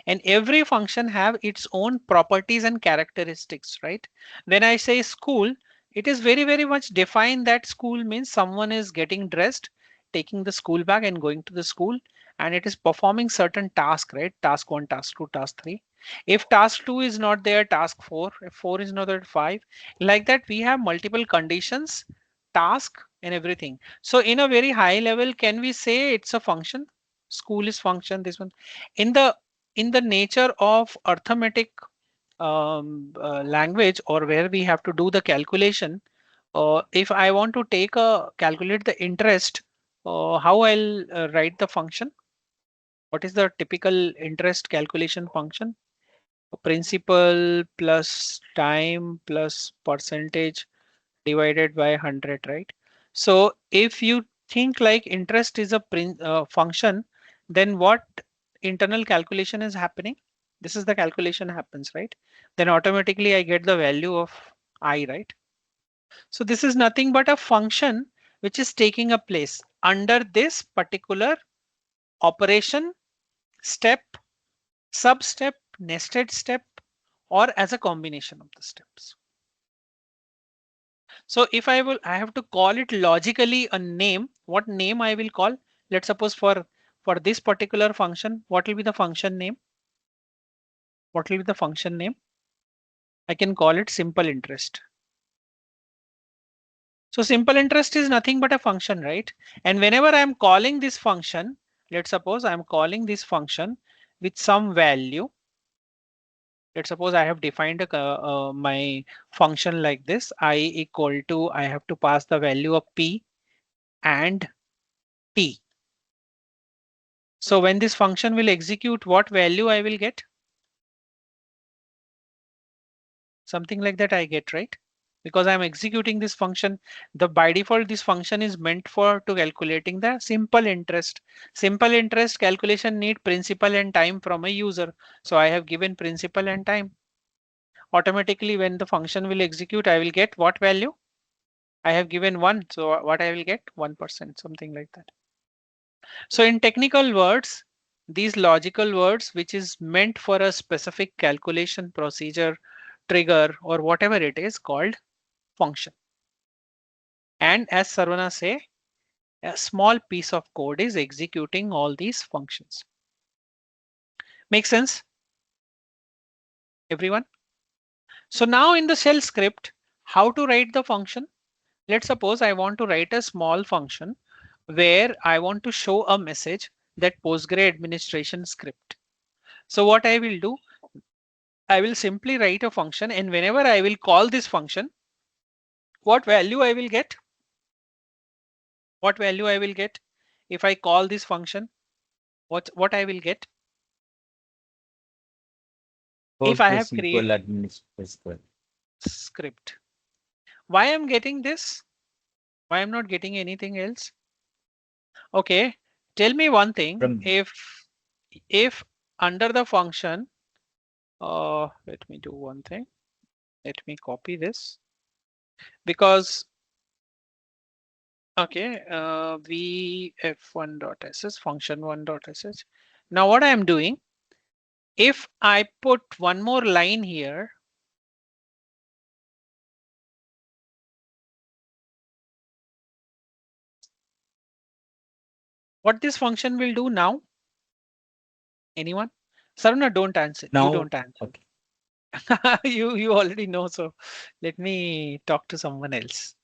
And every function have its own properties and characteristics, right? When I say school, it is very much defined that school means someone is getting dressed, taking the school bag and going to the school, and it is performing certain task, right? Task 1, task 2, task 3. If task 2 is not there, task 4. If 4 is not there, 5. Like that, we have multiple conditions, task, and everything. So in a very high level, can we say it's a function? School is function, this one. In the nature of arithmetic language, or where we have to do the calculation, if I want to calculate the interest, how I'll write the function? What is the typical interest calculation function? Principal plus time plus percentage divided by 100, right? So if you think like interest is a function, then what internal calculation is happening? This is the calculation happens, right? Then automatically I get the value of I, right? So this is nothing but a function which is taking a place under this particular operation, step, sub step, nested step, or as a combination of the steps. So if I have to call it logically a name, what name I will call? Let's suppose for this particular function, what will be the function name? What will be the function name? I can call it simple interest. So simple interest is nothing but a function, right? And whenever I'm calling this function, let's suppose I'm calling this function with some value. Let's suppose I have defined my function like this, I equal to, I have to pass the value of p and t. So when this function will execute, what value I will get? Something like that I get, right? Because I'm executing this function. By default, this function is meant for to calculating the simple interest. Simple interest calculation need principal and time from a user. So I have given principal and time. Automatically, when the function will execute, I will get what value? I have given 1. So what I will get? 1%, something like that. So in technical words, these logical words, which is meant for a specific calculation procedure, trigger, or whatever it is called function. And as Sarvana say, a small piece of code is executing all these functions. Make sense, everyone? So now in the shell script, how to write the function? Let's suppose I want to write a small function where I want to show a message that Postgre administration script. So what I will do, I will simply write a function, and whenever I will call this function, what value I will get? What value I will get? If I call this function, what I will get? If I have created PostgreSQL administration. script. Why I'm getting this? Why I'm not getting anything else? Okay, tell me one thing. From If under the function, let me do one thing. Let me copy this because okay, vf1.ss function1.sh. Now what I am doing, if I put one more line here, what this function will do now? Anyone? Saruna, don't answer. You now, don't answer. okay. You already know. So let me talk to someone else.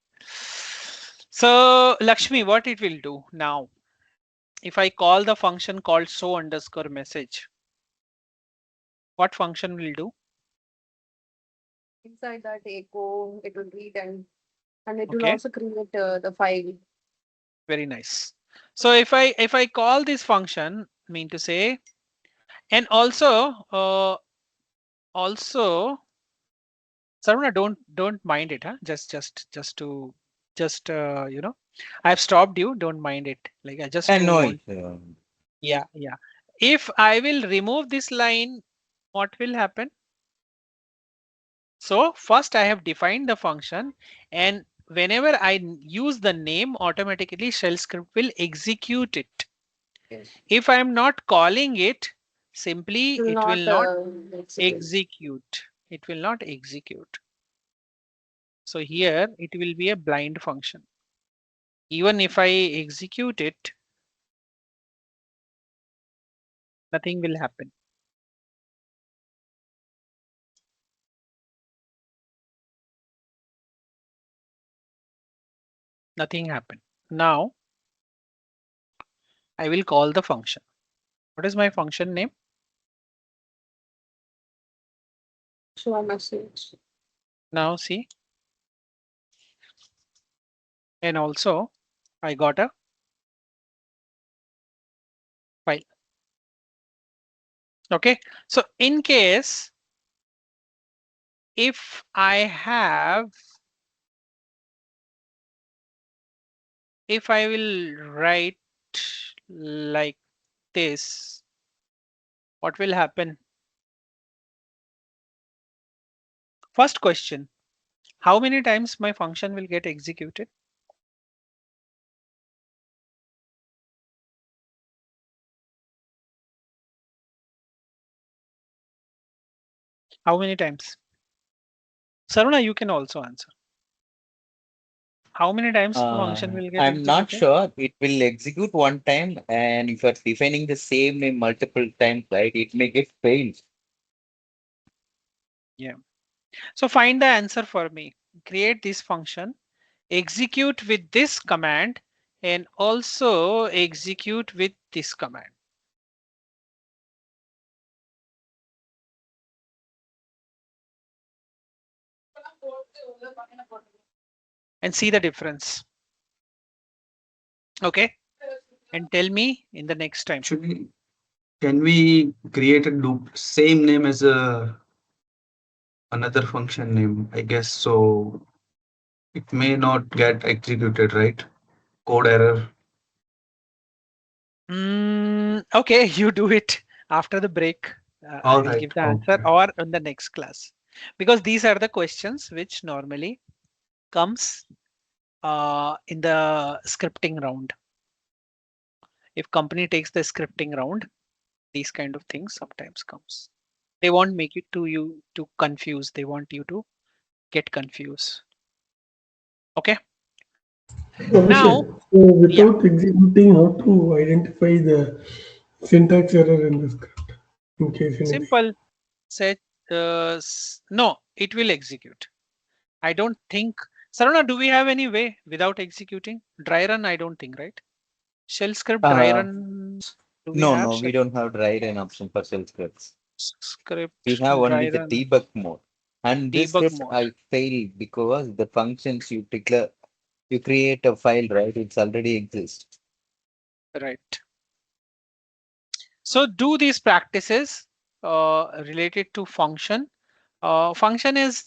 So Lakshmi, what it will do now? If I call the function called show underscore message, what function will do? Inside that echo, it will read and it will Okay, also create the file. very nice. So if I call this function, mean to say, and also Saruna, don't mind it, huh? Just you know, I've stopped you. Don't mind it. Like I just I to know want. it. Yeah, yeah. If I will remove this line, what will happen? So first I have defined the function, and whenever I use the name, automatically shell script will execute it. Yes. If I am not calling it, simply It will it will not not execute. execute. It will not execute. So here it will be a blind function. Even if I execute it, nothing will happen. Nothing happened. Now I will call the function. What is my function name? Show a message. Now see, and also I got a file. Okay, so in case if I have, if I will write like this, what will happen? First question, how many times my function will get executed? How many times? Saruna, you can also answer. How many times the function will get I'm not executed? sure. It will execute one time, and if you're defining the same name multiple times, right, it may get failed. Yeah. So find the answer for me. Create this function, execute with this command, and also execute with this command. And see the difference. Okay. And tell me in the next time. Actually, can we create a same name as a another function name? I guess so. It may not get executed, right? Code error. Okay, you do it after the break. I All will right. give the answer Okay. or in the next class because these are the questions which normally comes in the scripting round. If company takes the scripting round, these kind of things sometimes comes. They won't make it to you to confuse. They want you to get confused. Okay. Now, Abhishek, so without executing, how to identify the syntax error in the script in case anything? simple set. No, it will execute. I don't think. Sarana, do we have any way without executing? Dry run, I don't think, right? Shell script, dry Uh, run. Do we no, have no, shell we don't have write an option for shell scripts. We script, have only dry the run, debug mode. And this debug script mode? I failed because the functions you declare, you create a file, right? It's already exists. Right. So do these practices related to function. Function is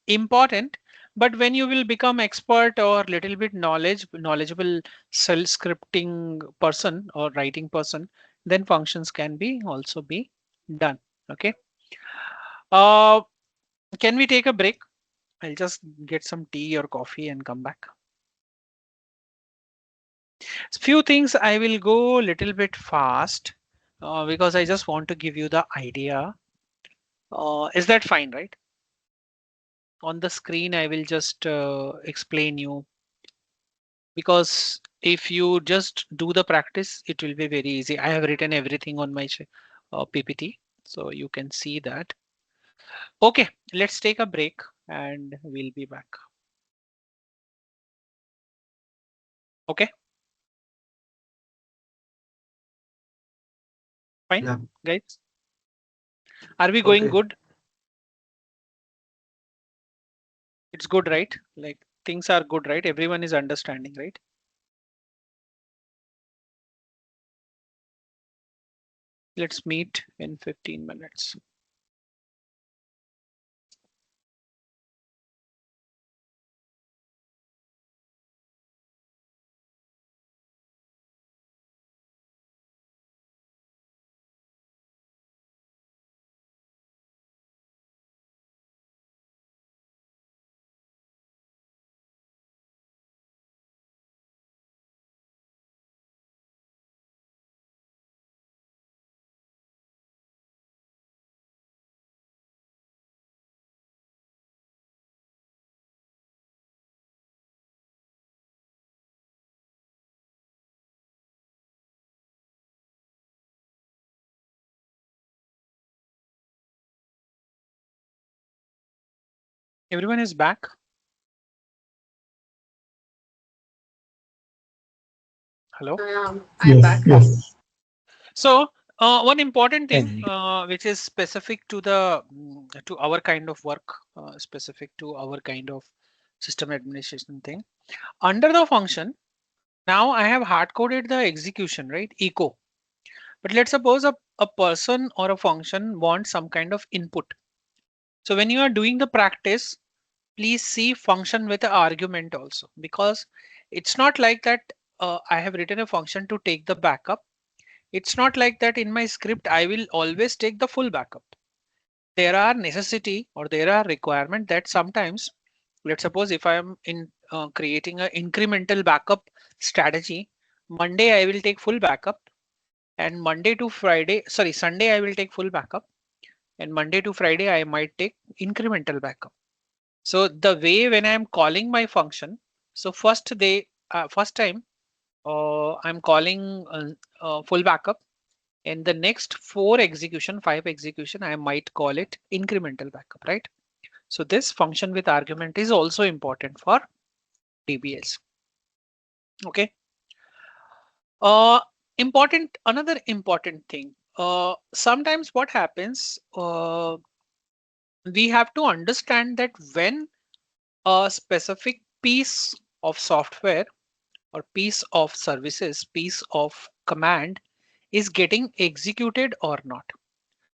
important, but when you will become expert or little bit knowledgeable shell scripting person or writing person, then functions can be also be done. Okay. Uh, can we take a break? I'll just get some tea or coffee and come back. Few things I will go a little bit fast because I just want to give you the idea. Is that fine, right? On the screen, I will just explain you because if you just do the practice, it will be very easy. I have written everything on my PPT, so you can see that. Okay, let's take a break and we'll be back. Okay, fine, Yeah. guys. Are we going Okay. good? It's good, right? Like things are good, right? Everyone is understanding, right? Let's meet in 15 minutes. Everyone is back. Hello. I'm Yes, back. yes. So one important thing And which is specific to the to our kind of work, specific to our kind of system administration thing. Under the function, now I have hard coded the execution, right? Echo. But let's suppose a person or a function wants some kind of input. So when you are doing the practice, please see function with the argument also, because it's not like that I have written a function to take the backup. It's not like that in my script, I will always take the full backup. There are necessity or there are requirement that sometimes, let's suppose if I am in creating an incremental backup strategy, Monday I will take full backup and Monday to Friday, sorry, Sunday I will take full backup and Monday to Friday I might take incremental backup. So the way when I'm calling my function, so first time I'm calling full backup. In the next five execution, I might call it incremental backup, right? So this function with argument is also important for DBAs. Okay. Uh, another important thing. Sometimes what happens, we have to understand that when a specific piece of software or piece of services, piece of command is getting executed or not.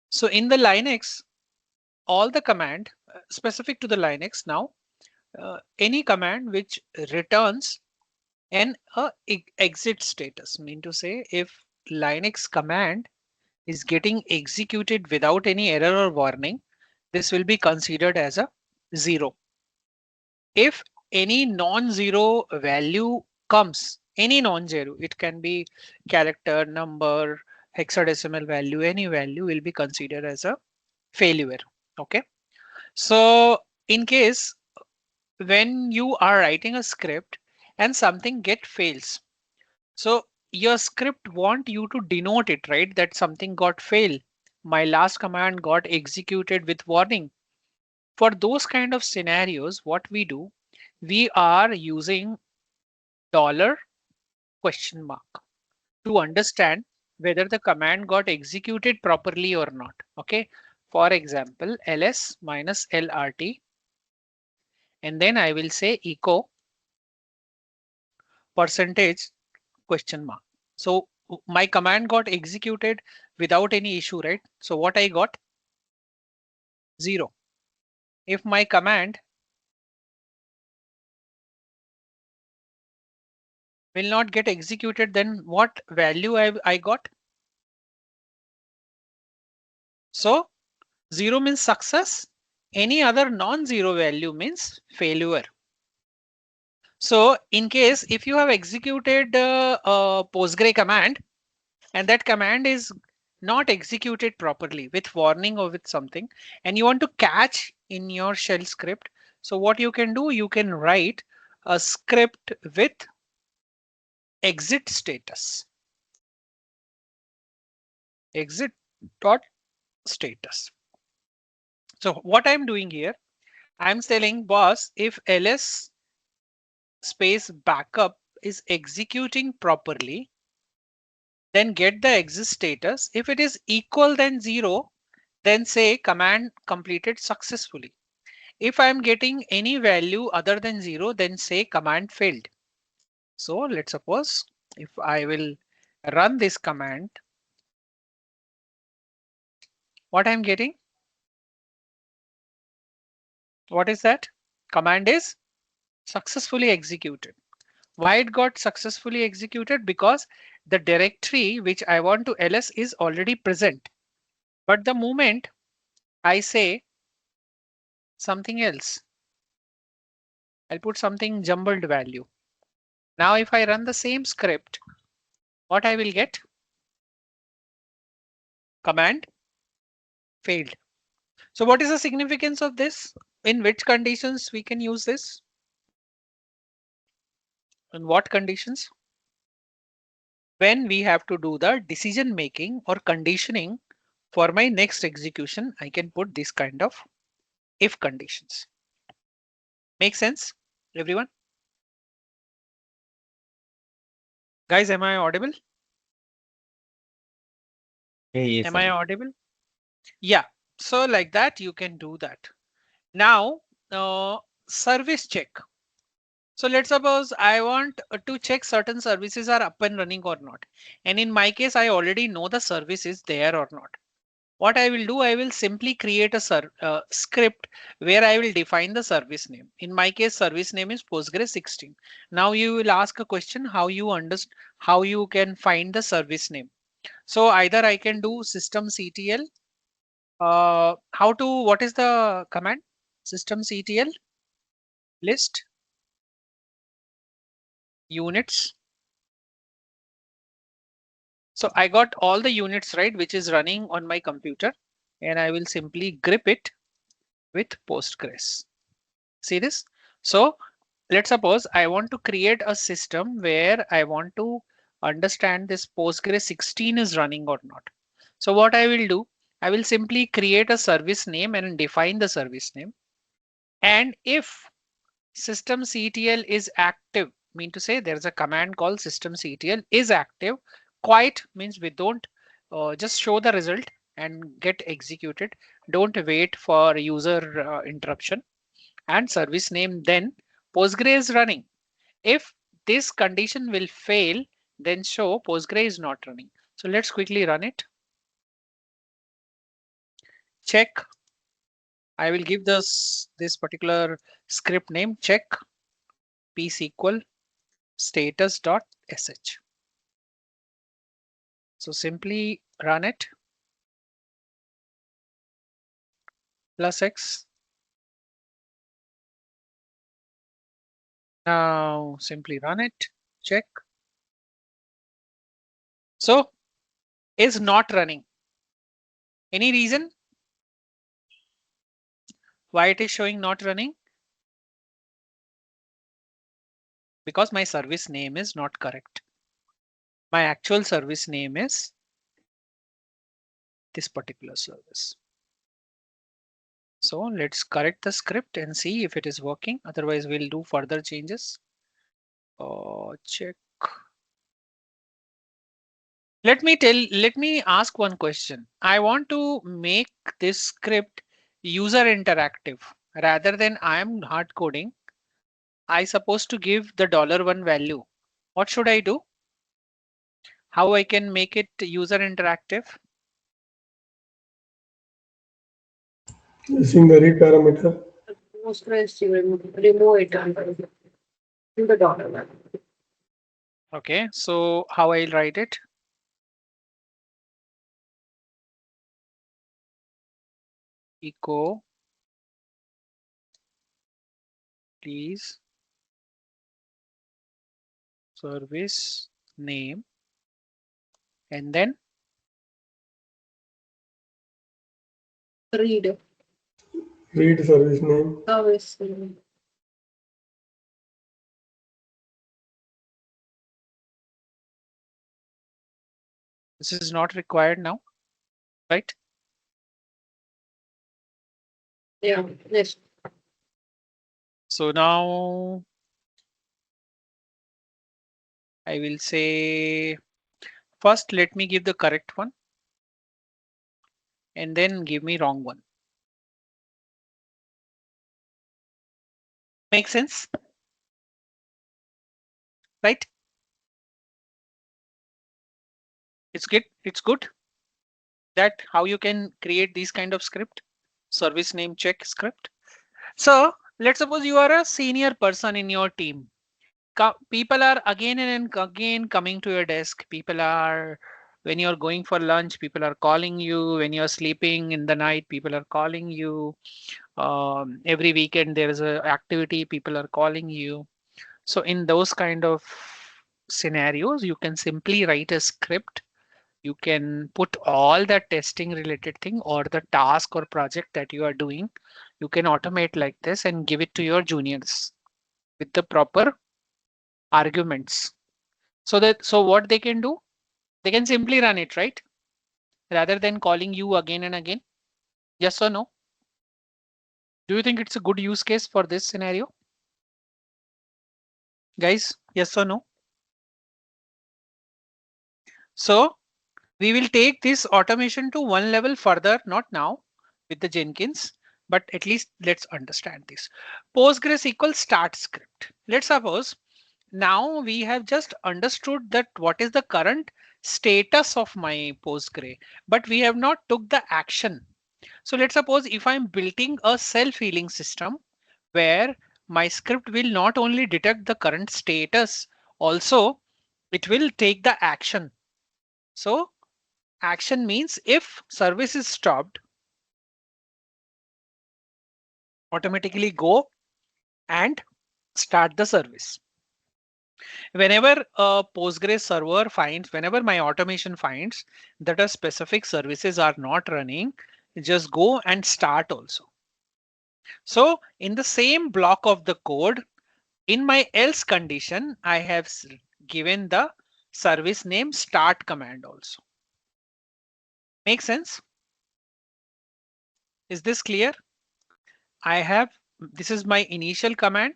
So in the Linux, all the command specific to the Linux now, any command which returns an exit status, mean to say if Linux command is getting executed without any error or warning, this will be considered as a 0. If any non-zero value comes Any non-zero, it can be character, number, hexadecimal value, any value will be considered as a failure. Okay. So in case when you are writing a script and something get fails, so your script want you to denote it, right? That something got fail. My last command got executed with warning. For those kind of scenarios, what we do, we are using dollar question mark to understand whether the command got executed properly or not. Okay. For example, ls minus lrt, and then I will say echo percentage question mark. So my command got executed without any issue, right? So what I got? 0. If my command will not get executed, then what value I got? So 0 means success. Any other non-zero value means failure. So in case if you have executed a Postgre command and that command is not executed properly with warning or with something, and you want to catch in your shell script, so what you can do, you can write a script with exit status. Exit dot status. So what I'm doing here, I'm telling boss if ls space backup is executing properly, then get the exit status. If it is equal than 0, then say command completed successfully. If I'm getting any value other than 0, then say command failed. So let's suppose if I will run this command, what I'm getting? What is that? Command is successfully executed. Why it got successfully executed? Because the directory which I want to ls is already present. But the moment I say something else, I'll put something jumbled value. Now if I run the same script, what I will get? Command failed. So what is the significance of this? In which conditions we can use this? In what conditions? When we have to do the decision making or conditioning for my next execution, I can put this kind of if conditions. Make sense, everyone? Guys, am I audible? Yeah, yes, Am I Amit. audible? Yeah. So like that, you can do that. Now, service check. So let's suppose I want to check certain services are up and running or not. And in my case, I already know the service is there or not. What I will do, I will simply create a script where I will define the service name. In my case, service name is Postgres 16. Now you will ask a question how you understand, how you can find the service name. So either I can do systemctl. What is the command? Systemctl list units. So I got all the units, right, which is running on my computer, and I will simply grip it with Postgres. See this? So let's suppose I want to create a system where I want to understand this Postgres 16 is running or not. So what I will do, I will simply create a service name and define the service name. And if systemctl is active, mean to say there's a command called systemctl is active, quiet means we don't just show the result and get executed. Don't wait for user interruption. And service name, then Postgre is running. If this condition will fail, then show Postgre is not running. So let's quickly run it. Check. I will give this particular script name check psql status.sh. So simply run it plus X. Now simply run it, check. So is not running. Any reason why it is showing not running? Because my service name is not correct. My actual service name is this particular service. So let's correct the script and see if it is working. Otherwise, we'll do further changes. Check. Let me ask one question. I want to make this script user interactive rather than I am hard coding. I supposed to give the $1 value. What should I do? How I can make it user interactive? Using the read parameter. Postgres, you remove it and in the dollar. Okay, so how I'll write it? Echo, please, service name, and then Read. Read service name. Service. this is not required now, right? Yeah. Yes. So now I will say first let me give the correct one and then give me wrong one. Make sense? Right? It's good. It's good that how you can create these kind of script, service name check script. So let's suppose you are a senior person in your team. People are again and again coming to your desk. People are, when you're going for lunch, people are calling you. When you're sleeping in the night, people are calling you. Every weekend there is a activity, people are calling you. So in those kind of scenarios, you can simply write a script. You can put all the testing related thing or the task or project that you are doing. You can automate like this and give it to your juniors with the proper arguments. So what they can do, they can simply run it, right? Rather than calling you again and again. Yes or no? Do you think it's a good use case for this scenario? Guys, yes or no? So we will take this automation to one level further, not now with the Jenkins, but at least let's understand this. PostgreSQL start script. Let's suppose now we have just understood that what is the current status of my Postgre, but we have not took the action. So let's suppose if I'm building a self-healing system where my script will not only detect the current status, also it will take the action. So action means if service is stopped, automatically go and start the service. Whenever a Postgres server finds, whenever my automation finds that a specific services are not running, just go and start also. So in the same block of the code, in my else condition, I have given the service name start command also. Make sense? Is this clear? This is my initial command.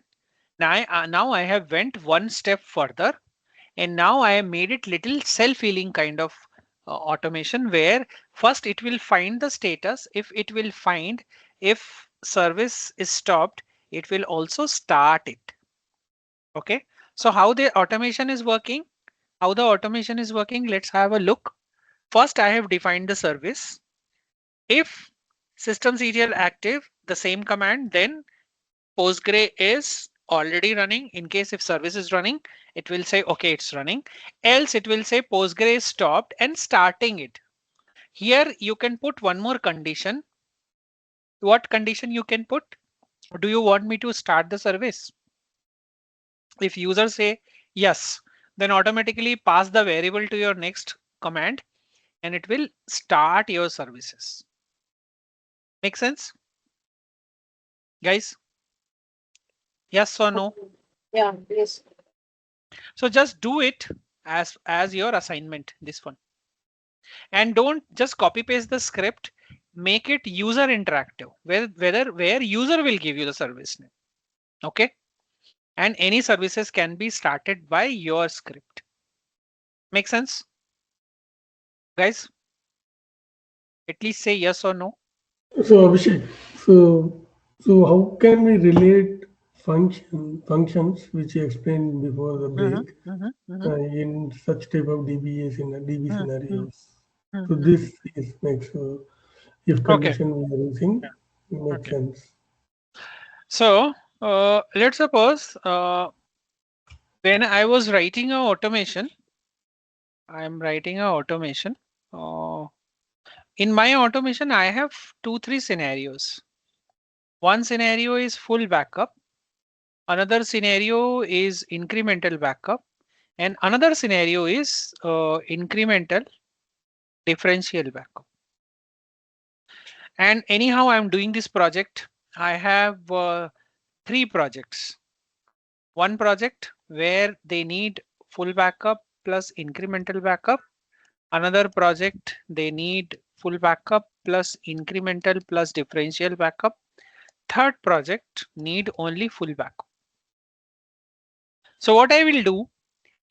Now I have went one step further and now I have made it little self-healing kind of automation where first it will find the status. If it will find if service is stopped, it will also start it. Okay. So how the automation is working? How the automation is working? Let's have a look. First, I have defined the service. If systemctl active, the same command, then Postgre is already running. In case if service is running, it will say, okay, it's running. Else it will say Postgre is stopped and starting it. Here you can put one more condition. What condition you can put? Do you want me to start the service? If user say yes, then automatically pass the variable to your next command and it will start your services. Make sense? Guys? Yes or no? Yeah, yes. So just do it as your assignment, this one. And don't just copy paste the script, make it user interactive, where user will give you the service name. Okay. And any services can be started by your script. Make sense? Guys? At least say yes or no. So Abhishek, so how can we relate functions which you explained before the Mhm, break mhm, mhm, in such type of DBAs in DB mhm, mhm, scenarios? So mhm. this is makes if Okay. condition we are using makes Okay. sense. So let's suppose when I was writing a automation, I'm writing a automation. Uh, in my automation, I have 2, 3 scenarios. One scenario is full backup. Another scenario is incremental backup. And another scenario is incremental differential backup. And anyhow, I'm doing this project. I have 3 projects. One project where they need full backup plus incremental backup. Another project, they need full backup plus incremental plus differential backup. Third project need only full backup. So what I will do,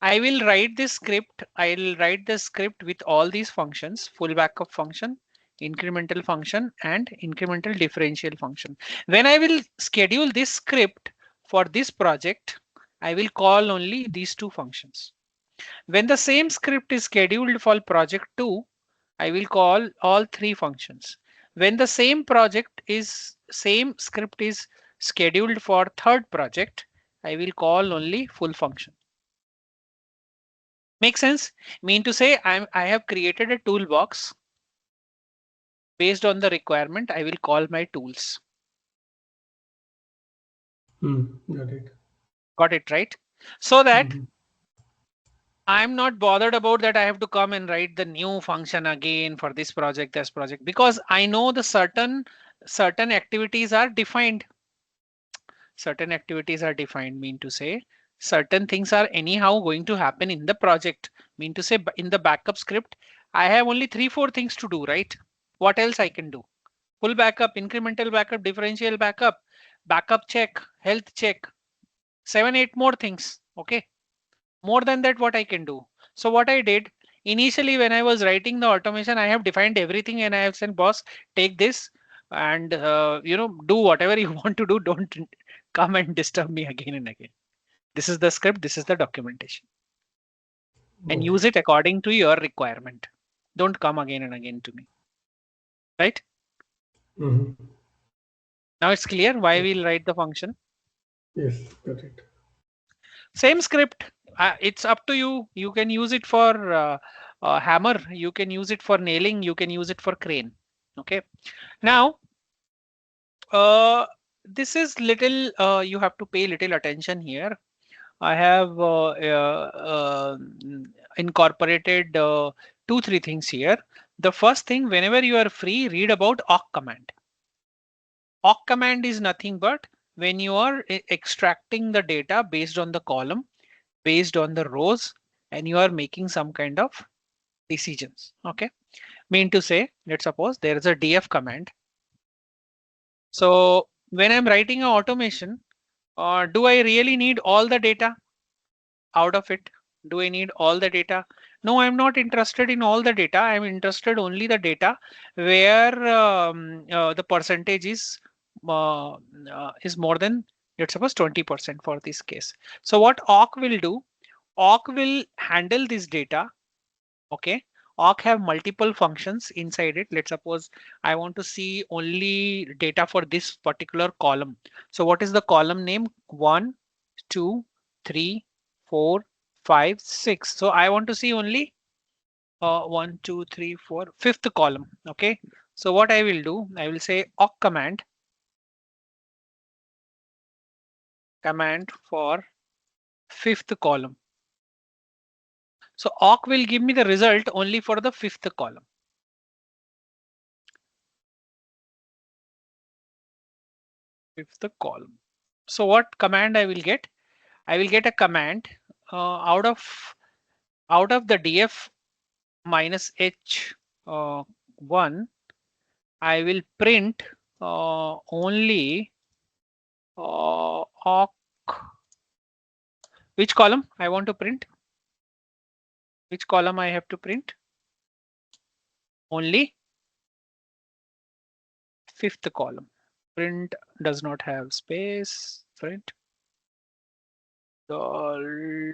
I will write this script. I'll write the script with all these functions, full backup function, incremental function, and incremental differential function. When I will schedule this script for this project, I will call only these 2 functions. When the same script is scheduled for project 2, I will call all 3 functions. When the same script is scheduled for third project, I will call only full function. Make sense? Mean to say I have created a toolbox based on the requirement. I will call my tools. Got it. Got it right? So that Mhm. I'm not bothered about that. I have to come and write the new function again for this project, because I know the certain activities are defined. Certain activities are defined, mean to say certain things are anyhow going to happen in the project. Mean to say in the backup script, I have only 3, 4 things to do, right? What else I can do? Full backup, incremental backup, differential backup, backup check, health check, 7, 8 more things. Okay. More than that, what I can do. So what I did initially when I was writing the automation, I have defined everything and I have said, boss, take this and do whatever you want to do. Don't come and disturb me again and again. This is the script. This is the documentation, and Okay. use it according to your requirement. Don't come again and again to me. Right Mhm. now, it's clear why we'll write the function. Yes, got it. Same script. It's up to you. You can use it for hammer. You can use it for nailing. You can use it for crane. Okay. Now, this is little. You have to pay little attention here. I have incorporated 2, 3 things here. The first thing, whenever you are free, read about awk command. Awk command is nothing but when you are extracting the data based on the column, based on the rows, and you are making some kind of decisions. Okay. Mean to say, let's suppose there is a df command. So when I'm writing an automation, do I really need all the data out of it? Do I need all the data? No, I'm not interested in all the data. I'm interested only the data where the percentage is more than, let's suppose, 20% for this case. So what awk will do? Awk will handle this data. Okay. Awk have multiple functions inside it. Let's suppose I want to see only data for this particular column. So what is the column name? 1, 2, 3, 4, 5, 6. So I want to see only 1, 2, 3, 4, fifth column. Okay. So what I will do, I will say awk command for fifth column. So awk will give me the result only for the fifth column. Fifth column. So what command I will get? I will get a command out of the df minus h 1. I will print only awk. Which column I want to print? Which column I have to print? Only fifth column. Print does not have space. Print $5.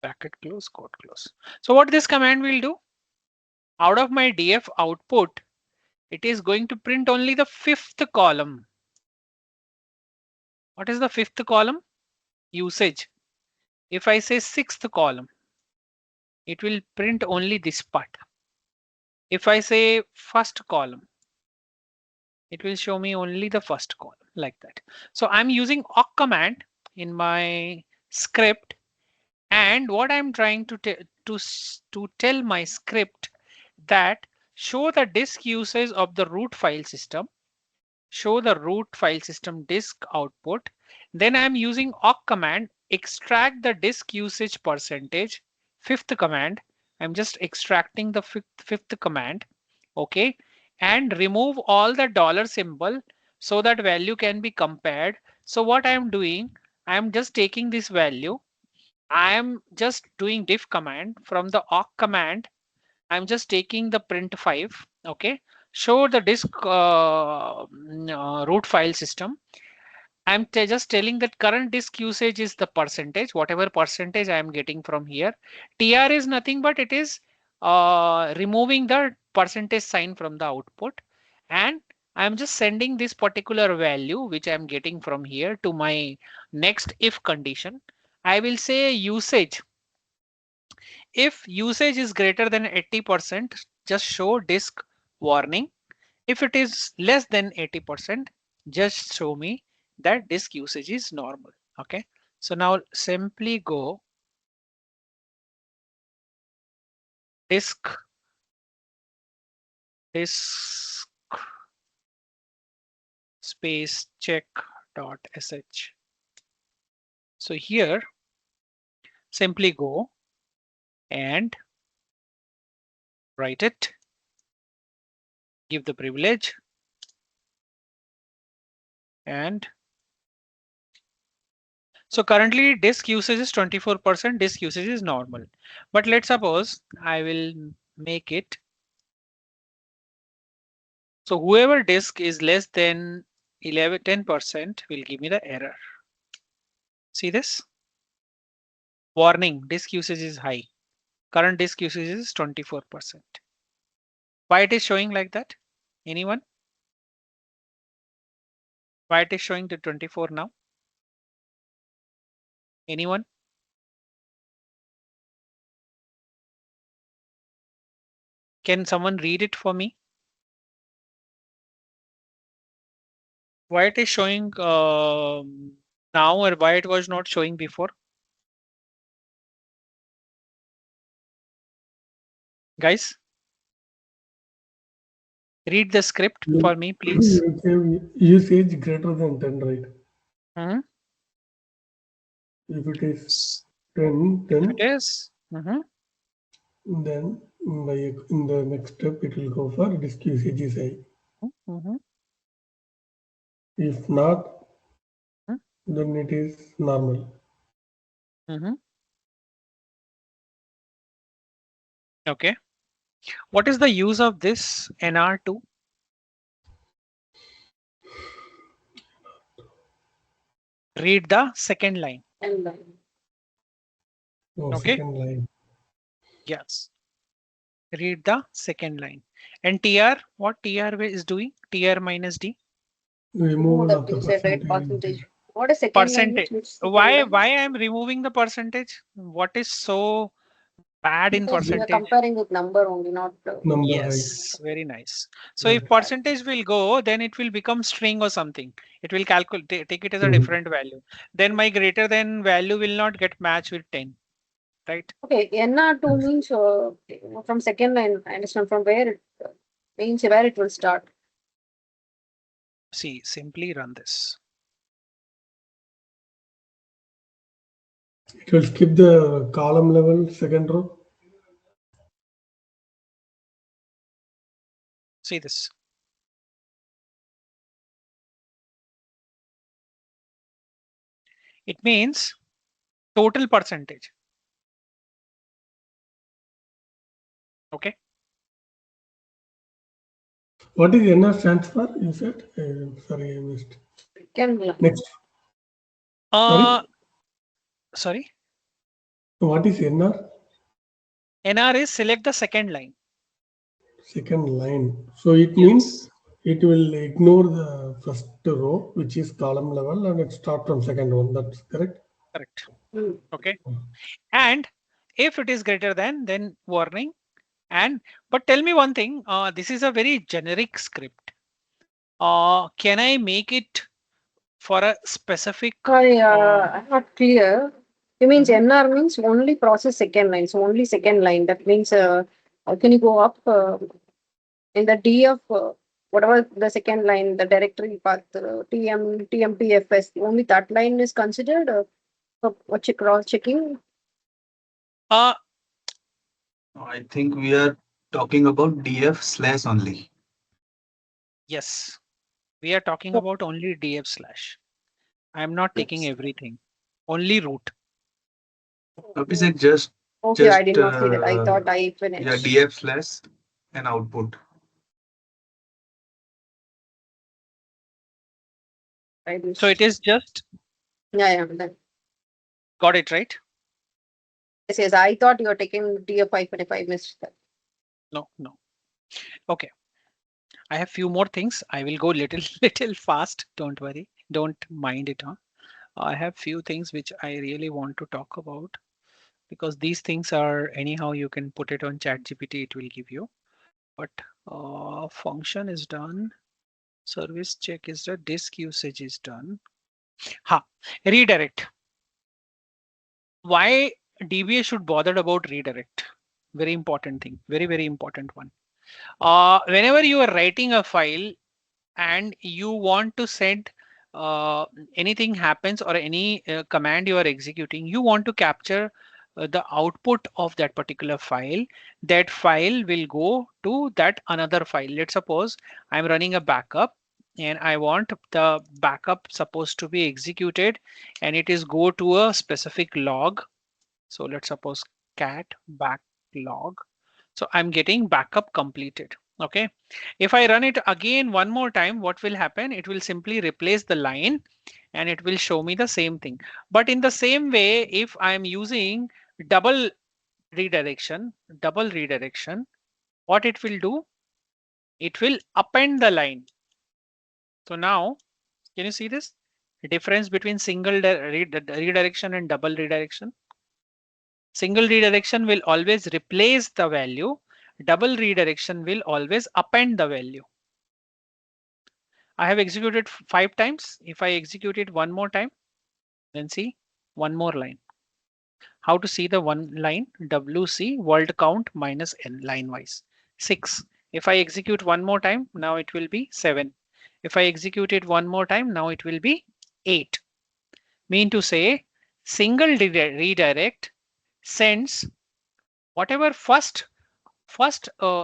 Bracket close, quote close. So what this command will do? Out of my df output, it is going to print only the fifth column. What is the fifth column? Usage. If I say sixth column, it will print only this part. If I say first column, it will show me only the first column, like that. So I'm using awk command in my script, and what I'm trying to tell my script that show the disk usage of the root file system, show the root file system disk output. Then I'm using awk command, extract the disk usage percentage. Fifth command, I'm just extracting the fifth command. Okay, and remove all the dollar symbol so that value can be compared. So what I'm doing, I'm just taking this value. I am just doing diff command from the awk command. I'm just taking the print 5. Okay, show the disk root file system. I'm just telling that current disk usage is the percentage, whatever percentage I am getting from here. TR is nothing but it is removing the percentage sign from the output. And I'm just sending this particular value, which I'm getting from here, to my next if condition. I will say usage. If usage is greater than 80%, just show disk warning. If it is less than 80%, just show me that disk usage is normal. Okay, so now simply go disk space check dot sh. So here simply go and write it, give the privilege, and so currently disk usage is 24%, disk usage is normal. But let's suppose I will make it so whoever disk is less than 10% will give me the error. See this? Warning, disk usage is high. Current disk usage is 24%. Why it is showing like that? Anyone? Why it is showing the 24 now? Anyone? Can someone read it for me? Why it is showing now or why it was not showing before? Guys, read the script for me, please. Usage greater than 10, right? Mhm. If it is 10, then It is. Mhm. then in the next step it will go for disk usage is high. Mhm. If not, Mhm. then it is normal. Mhm. Okay. What is the use of this NR2? Read the second line. And Oh, Okay. second line. Yes. Read the second line. And TR, what TR is doing? TR minus D. remove Removal the of the percent, right? percentage. Percentage. What is second language? Percentage. Which second Why language? I am removing the percentage? What is so Pad in Because we are percentage. comparing with number only, not. Number, Yes, very nice. So Right. if percentage will go, then it will become string or something. It will calculate, take it as a Mhm. different value. Then my greater than value will not get matched with 10, right? Okay, NR2 means from second line. I understand from where it means where it will start. See, simply run this. It will skip the column level second row. See this. It means total percentage. Okay. What is NR stands for? You said? Sorry, I missed. Second line. Next. Uh, Sorry. sorry. What is NR? NR is select the second line. Second line. So it means Yes. it will ignore the first row, which is column level, and it start from second one. That's correct. Correct. Hmm. Okay. And if it is greater than, then warning. And but tell me one thing. This is a very generic script. Can I make it for a specific? I'm not clear. You means Mhm. NR means only process second line, so only second line. That means can you go up in the DF, whatever the second line, the directory path, TMTFS, only that line is considered for cross checking. Uh, I think we are talking about df slash only. yes, we are talking about only df slash. I'm not taking Yes. everything. Only root. Abhishek, just Okay, I just did not see that. I thought I yeah, finished. df slash and output. I So it missed. is just Yeah, then. got it right. Yes, yes. I thought you were taking DF5 and if I missed that. No, no. Okay. I have few more things. I will go little little fast. Don't worry. Don't mind it. Huh? I have few things which I really want to talk about because these things are anyhow you can put it on ChatGPT. It will give you. But function is done. Service check is done. Disk usage is done. Ha. Redirect. Why DBA should bother about redirect? Very important thing. Very very important one. Whenever you are writing a file and you want to send anything happens or any command you are executing, you want to capture the output of that particular file. That file will go to that another file. Let's suppose I'm running a backup and I want the backup supposed to be executed and it is go to a specific log. So let's suppose cat backlog. So I'm getting backup completed. Okay. If I run it again one more time, what will happen? It will simply replace the line and it will show me the same thing. But in the same way, if I'm using double double redirection, what it will do? It will append the line. So now, can you see this? The difference between single redirection and double redirection? Single redirection will always replace the value. Double redirection will always append the value. I have executed 5 times. If I execute it one more time, then see one more line. How to see the one line? WC word count minus n line wise. 6. If I execute one more time, now it will be 7. If I execute it one more time, now it will be 8. Mean to say single redirect sends whatever first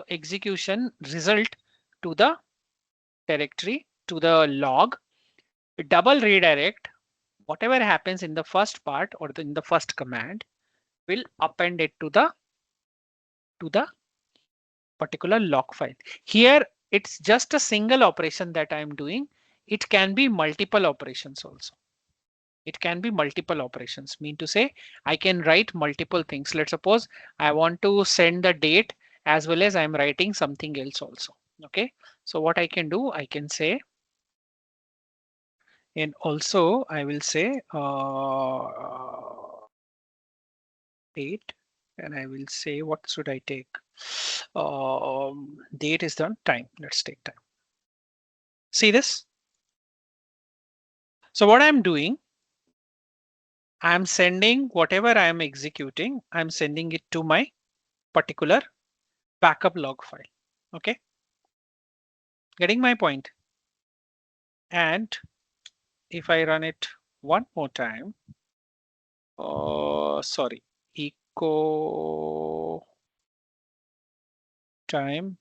execution result to the directory, to the log. Double redirect, whatever happens in the first part or in the first command will append it to the particular log file. Here it's just a single operation that I'm doing. It can be multiple operations also. It can be multiple operations. Mean to say I can write multiple things. Let's suppose I want to send the date as well as I'm writing something else also. Okay. So what I can do, I can say, and also I will say date and I will say, what should I take? Date is done, time. Let's take time. See this? So what I'm doing, I'm sending whatever I am executing, I'm sending it to my particular backup log file. Okay. Getting my point. And if I run it one more time, sorry, echo time.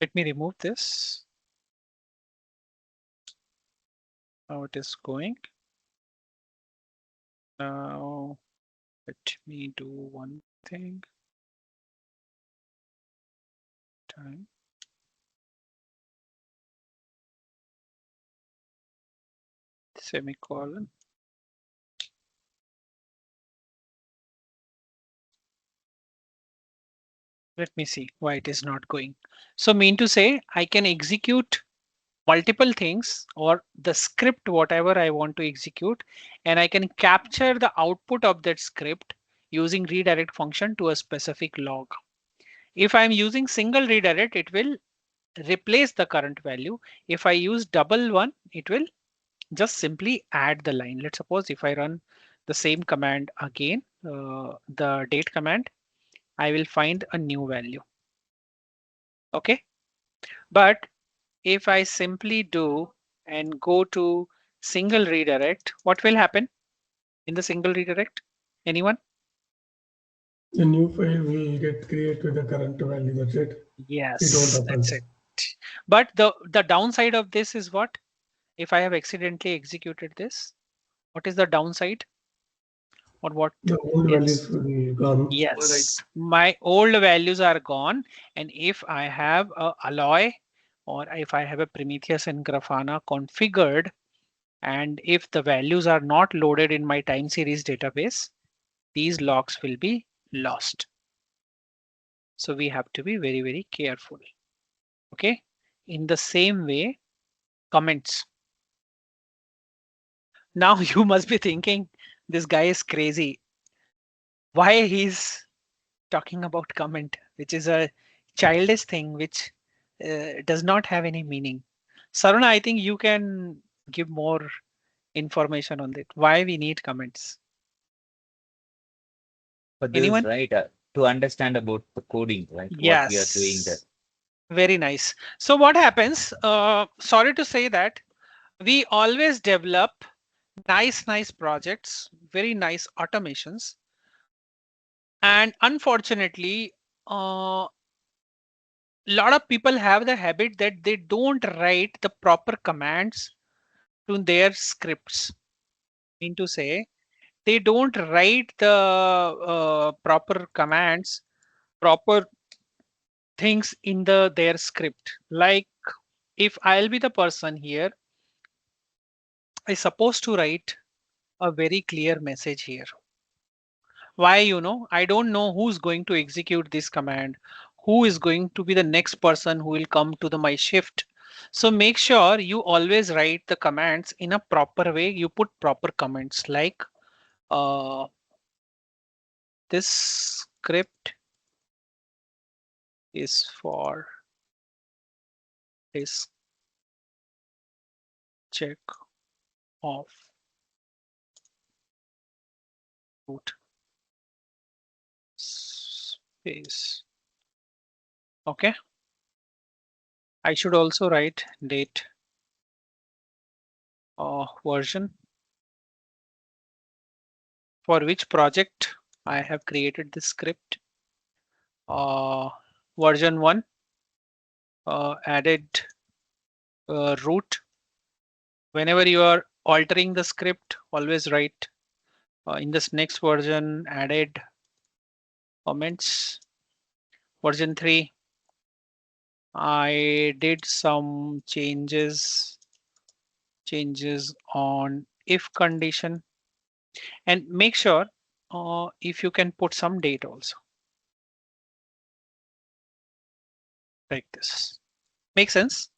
Let me remove this. Now it is going. Now let me do one thing. Time. Semicolon. Let me see why it is not going. So mean to say I can execute multiple things or the script, whatever I want to execute, and I can capture the output of that script using redirect function to a specific log. If I'm using single redirect, it will replace the current value. If I use double one, it will just simply add the line. Let's suppose if I run the same command again, the date command, I will find a new value. Okay, but if I simply do and go to single redirect, what will happen in the single redirect? Anyone? The new file will get created with the current value. That's it. It won't Yes, happen. that's it. But the downside of this is what? If I have accidentally executed this, what is the downside? Or what The old values is? will be gone. Yes, my old values are gone. And if I have a alloy or if I have a Prometheus and Grafana configured, and if the values are not loaded in my time series database, these logs will be lost. So we have to be very, very careful. Okay. In the same way, comments. Now you must be thinking this guy is crazy. Why he's talking about comment, which is a childish thing, which does not have any meaning. Saruna, I think you can give more information on that. Why we need comments? For this, Anyone? right? To understand about the coding, right? What we are doing there. Yes. Very nice. So what happens? Sorry to say that we always develop nice projects, very nice automations. And unfortunately, a lot of people have the habit that they don't write the proper commands to their scripts. I mean to say, they don't write the proper commands, proper things in their script. Like if I'll be the person here, I supposed to write a very clear message here. Why, I don't know who's going to execute this command, who is going to be the next person who will come to my shift. So make sure you always write the commands in a proper way. You put proper comments like this script is for this check of root space. Okay. I should also write date version for which project I have created this script. Version 1 added root. Whenever you are altering the script, always write in this next version added comments. Version 3, I did some changes on if condition, and make sure if you can put some date also like this. Make sense?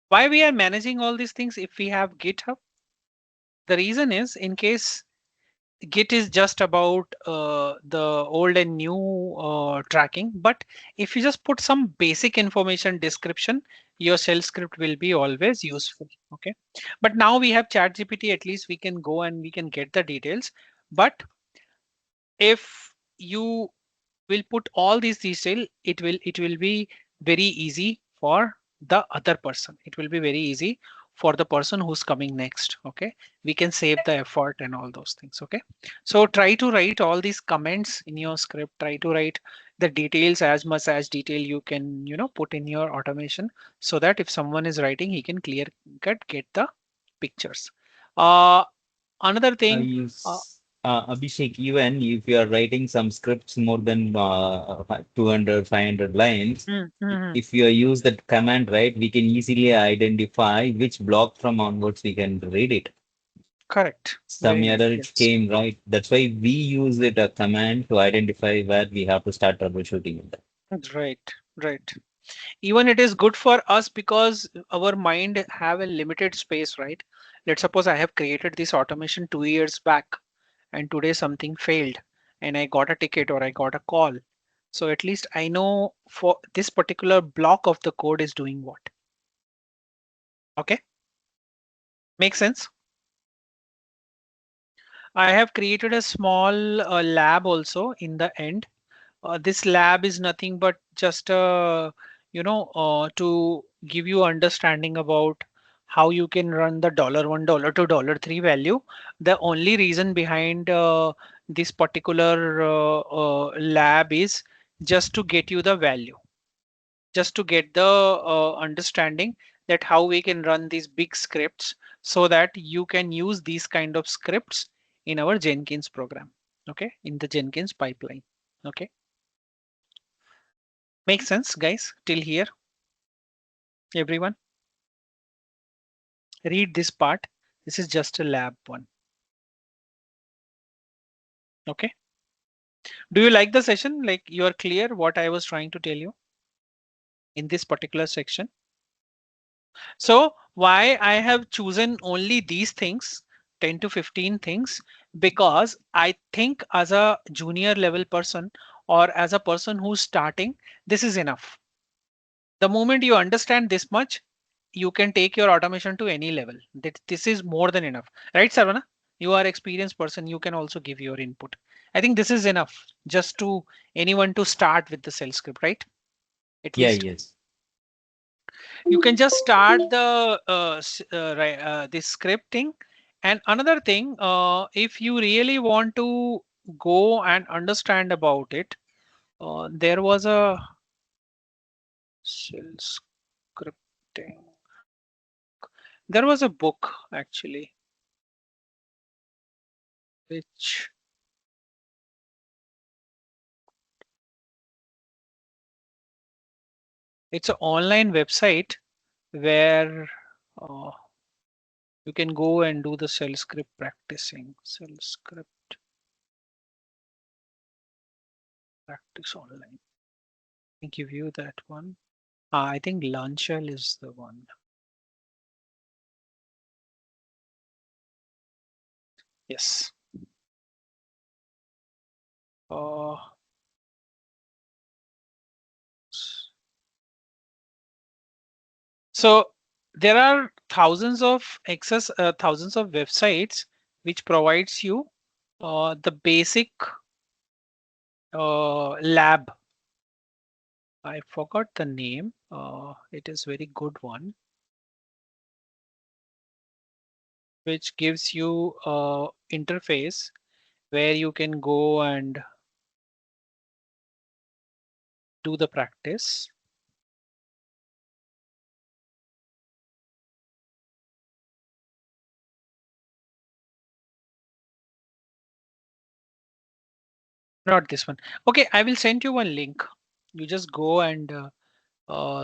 Why we are managing all these things if we have GitHub? The reason is in case Git is just about the old and new tracking, but if you just put some basic information description, your shell script will be always useful. Okay, but now we have ChatGPT. At least we can go and we can get the details. But if you will put all these detail, it will be very easy for the other person. It will be very easy for the person who's coming next. Okay, we can save the effort and all those things. Okay, so try to write all these comments in your script. Try to write the details as much as detail you can, put in your automation, so that if someone is writing, he can clear cut get the pictures. uh Another thing. uh, Abhishek, even if you are writing some scripts more than 200, 500 lines, mm, mm, mm, if you use that command, right, we can easily identify which block from onwards we can read it. correct, Some very nice, error it yes. came, right? That's why we use it a command to identify where we have to start troubleshooting it. Right, right. Even it is good for us because our mind have a limited space, right? Let's suppose I have created this automation 2 years back and today something failed and I got a ticket or I got a call. So at least I know for this particular block of the code is doing what. Okay, makes sense. I have created a small lab also in the end. This lab is nothing but just to give you understanding about how you can run the $1 to $3 value. The only reason behind this particular lab is just to get you the value, just to get the understanding that how we can run these big scripts so that you can use these kind of scripts in our Jenkins program. Okay, in the Jenkins pipeline. Okay. Makes sense, guys, till here? Everyone, read this part. This is just a lab one. Okay. Do you like the session? Like you are clear what I was trying to tell you in this particular section? So why I have chosen only these things, 10 to 15 things, because I think as a junior level person or as a person who's starting, this is enough. The moment you understand this much, you can take your automation to any level. This is more than enough, right, Sarvana? You are experienced person. You can also give your input. I think this is enough just to anyone to start with the cell script, right? At Yeah, least yes. you can just start the this scripting. And another thing, if you really want to go and understand about it, there was a shell scripting. There was a book actually, which it's an online website where uh, you can go and do the shell script practicing. Shell script practice online. I give you that one. I think Launchel is the one. Yes. Uh, so there are thousands of websites which provides you the basic lab. I forgot the name. It is very good one, which gives you a interface where you can go and do the practice. Not this one. Okay, I will send you one link. You just go and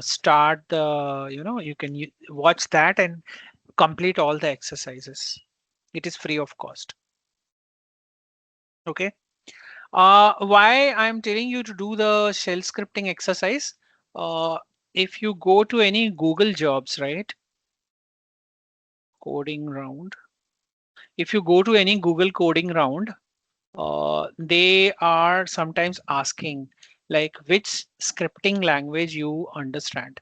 start the, you can watch that and complete all the exercises. It is free of cost. Okay. Why I'm telling you to do the shell scripting exercise? If you go to any Google jobs, right? Coding round. if you go to any Google coding round, they are sometimes asking like which scripting language you understand.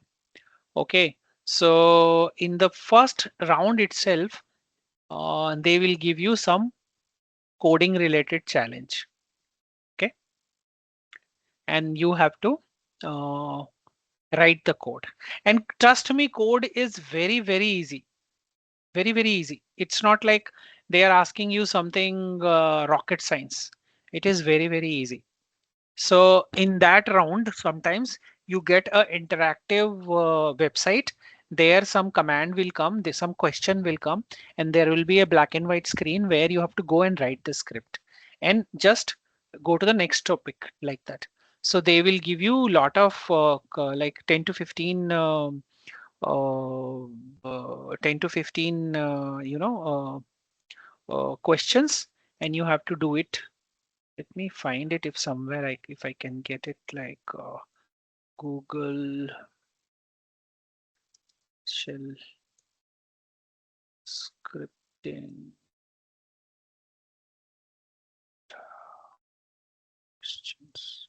Okay, so in the first round itself, they will give you some coding related challenge. Okay, and you have to uh, write the code. And trust me, code is very, very easy. Very, very easy. It's not like they are asking you something rocket science. It is very, very easy. So in that round, sometimes you get a interactive website. There some command will come, there some question will come, and there will be a black and white screen where you have to go and write the script and just go to the next topic like that. So they will give you lot of like 10 to 15 uh, 10 to 15 questions, and you have to do it. Let me find it if somewhere if I can get it like Google shell scripting questions.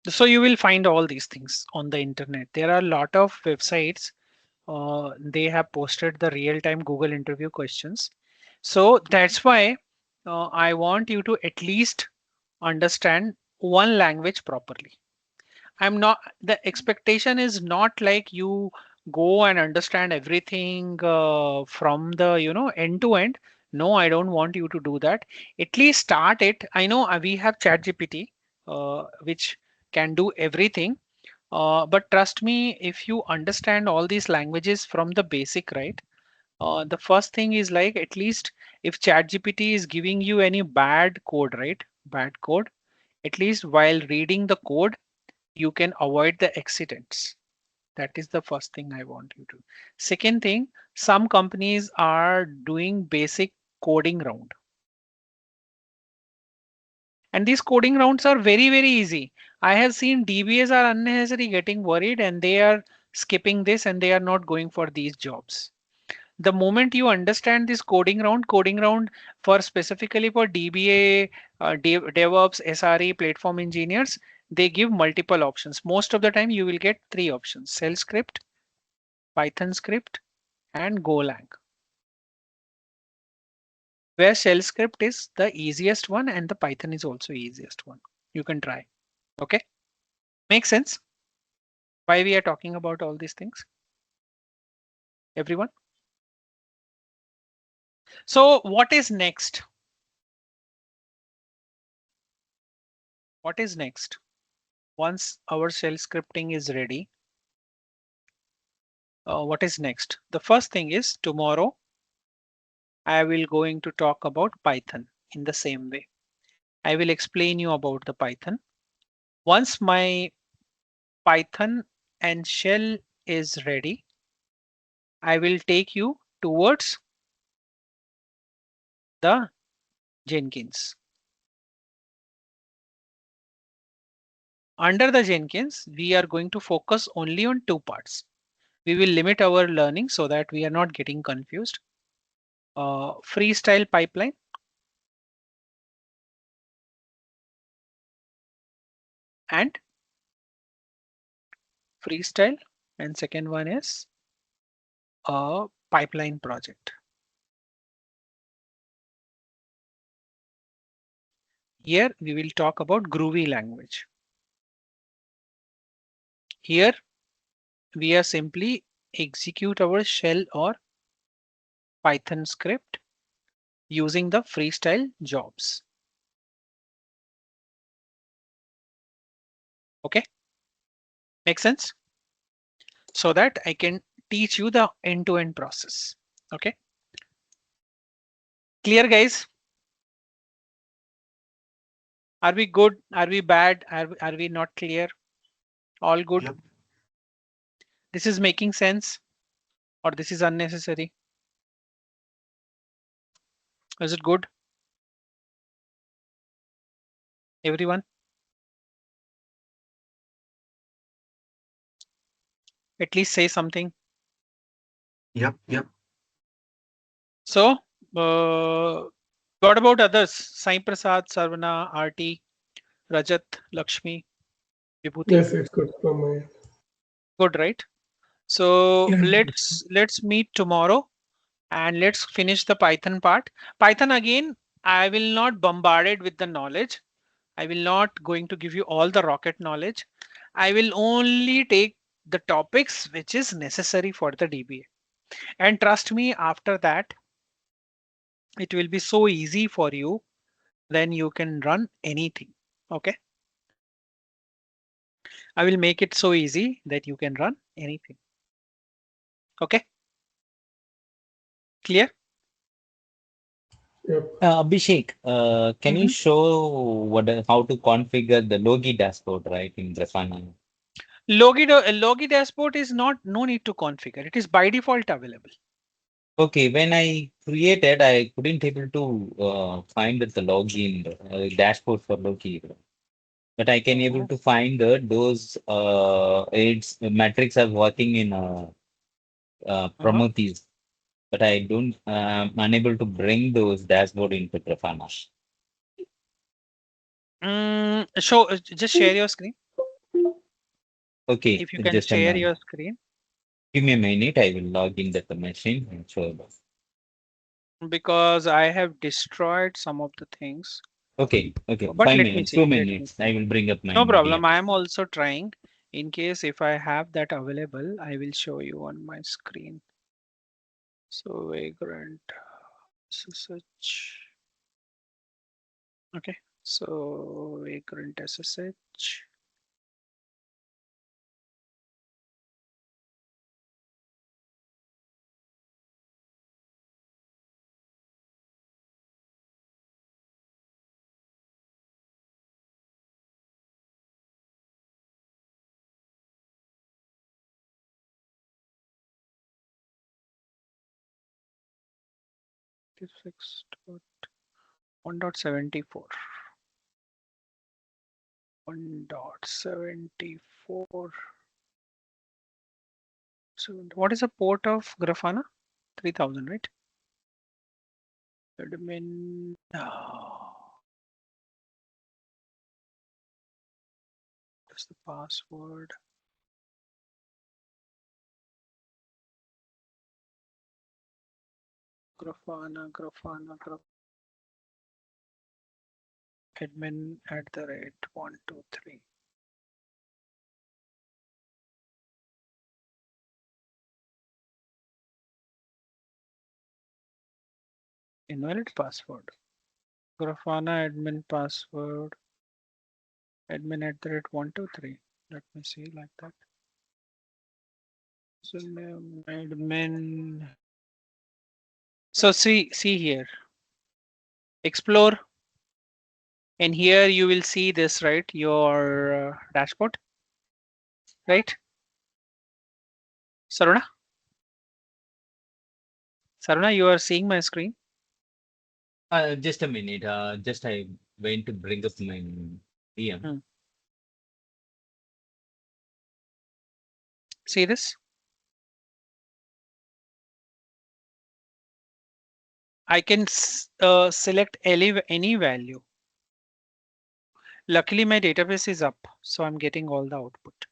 So you will find all these things on the internet. There are a lot of websites. They have posted the real-time Google interview questions. So that's why I want you to at least understand one language properly. I'm not, the expectation is not like you go and understand everything from the, end to end. No, I don't want you to do that. At least start it. I know we have ChatGPT, which can do everything. But trust me, if you understand all these languages from the basic, right? The first thing is like at least if ChatGPT is giving you any bad code, right? Bad code, at least while reading the code, you can avoid the accidents. That is the first thing I want you to. Second thing, some companies are doing basic coding round. And these coding rounds are very, very easy. I have seen DBAs are unnecessarily getting worried and they are skipping this and they are not going for these jobs. The moment you understand this coding round for specifically for DBA, DevOps, SRE, platform engineers, they give multiple options. Most of the time you will get three options: Shell script, Python script, and Golang. Where Shell script is the easiest one and the Python is also easiest one. You can try. Okay. Make sense? Why we are talking about all these things? Everyone? So what is next? What is next? Once our shell scripting is ready, what is next? The first thing is tomorrow I will going to talk about Python in the same way. I will explain you about the Python. Once my Python and shell is ready, I will take you towards the Jenkins. Under the Jenkins, we are going to focus only on two parts. We will limit our learning so that we are not getting confused. Freestyle pipeline and freestyle, and second one is a pipeline project. Here we will talk about Groovy language. Here we are simply execute our shell or Python script using the freestyle jobs. Okay, make sense? So that I can teach you the end-to-end process. Okay, clear guys? Are we good? Are we bad? Are we not clear? All good? Yep. This is making sense or this is unnecessary? Is it good? Everyone? At least say something. Yep. So, what about others? Sai Prasad, Sarvana, RT, Rajat, Lakshmi, Vibhuti. Yes, it's good from my. Good, right? So Yeah. let's meet tomorrow and let's finish the Python part. Python again, I will not bombard it with the knowledge. I will not going to give you all the rocket knowledge. I will only take the topics which is necessary for the DBA. And trust me, after that, it will be so easy for you. Then you can run anything. Okay. I will make it so easy that you can run anything. Okay. Clear? Yep. Abhishek, can you Mhm. show how to configure the Logi dashboard, right, in Grafana? Logi dashboard is not no need to configure. It is by default available. Okay, when I created, I couldn't able to find the login dashboard for Logi, but I can able to find those its metrics are working in Uh-huh. Prometheus, but I don't unable to bring those dashboard into Grafana. Just share your screen. Okay, If you can just a share minute. your screen, Give me a minute. I will log in that the machine and show you. because I have destroyed some of the things. Okay, But Five let me minutes, see. 2 minutes. I will bring up my No problem. DM. I am also trying. In case if I have that available, I will show you on my screen. So vagrant SSH. Okay. So vagrant SSH. Fixed 1.74. 1.74. So what is the port of Grafana? 3000, right? Admin. What's the password? Grafana. Admin @ 123. Invalid password. Grafana admin password. Admin @ 123. Let me see like that. So name admin. So see here. Explore. And here you will see this, right? Your dashboard, right? Saruna? Saruna, you are seeing my screen? Just a minute. Just I went to bring up my DM. Hmm. See this? I can select any value. Luckily, my database is up, so I'm getting all the output.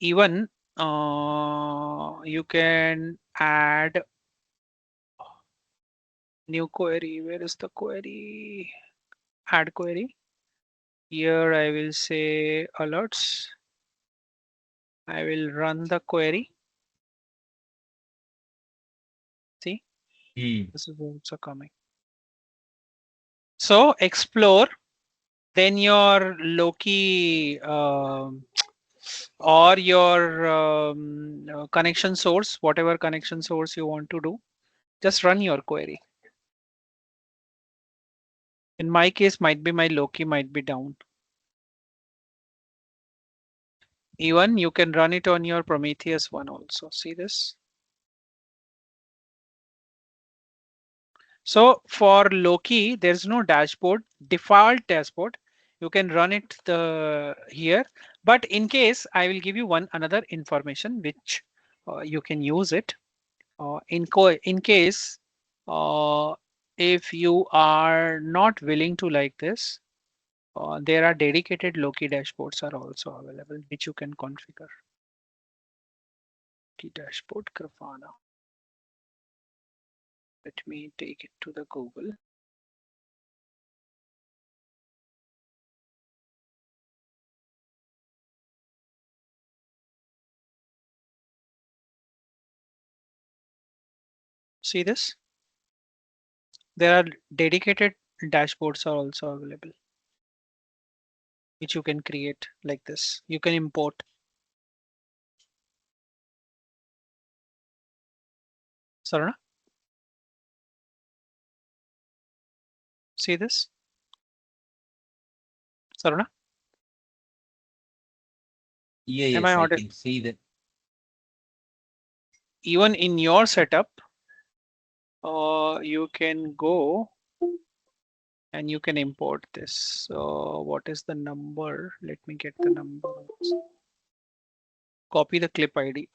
Even you can add new query. Where is the query? Add query. Here I will say alerts. I will run the query. See, this is also coming. So explore, then your Loki or your connection source, whatever connection source you want to do, just run your query. In my case, might be my Loki might be down. Even you can run it on your Prometheus one also. See this? So for Loki, there's no dashboard, default dashboard. You can run it here, but in case I will give you another information which you can use it in case if you are not willing to like this. There are dedicated Loki dashboards are also available which you can configure. Loki dashboard Grafana. Let me take it to the Google. See this? There are dedicated dashboards are also available, which you can create like this. You can import. Sarana, see this? Sarana, Yeah, am yes, I I audible? can see that. Even in your setup, you can go and you can import this. So what is the number? Let me get the number. Copy the clip ID.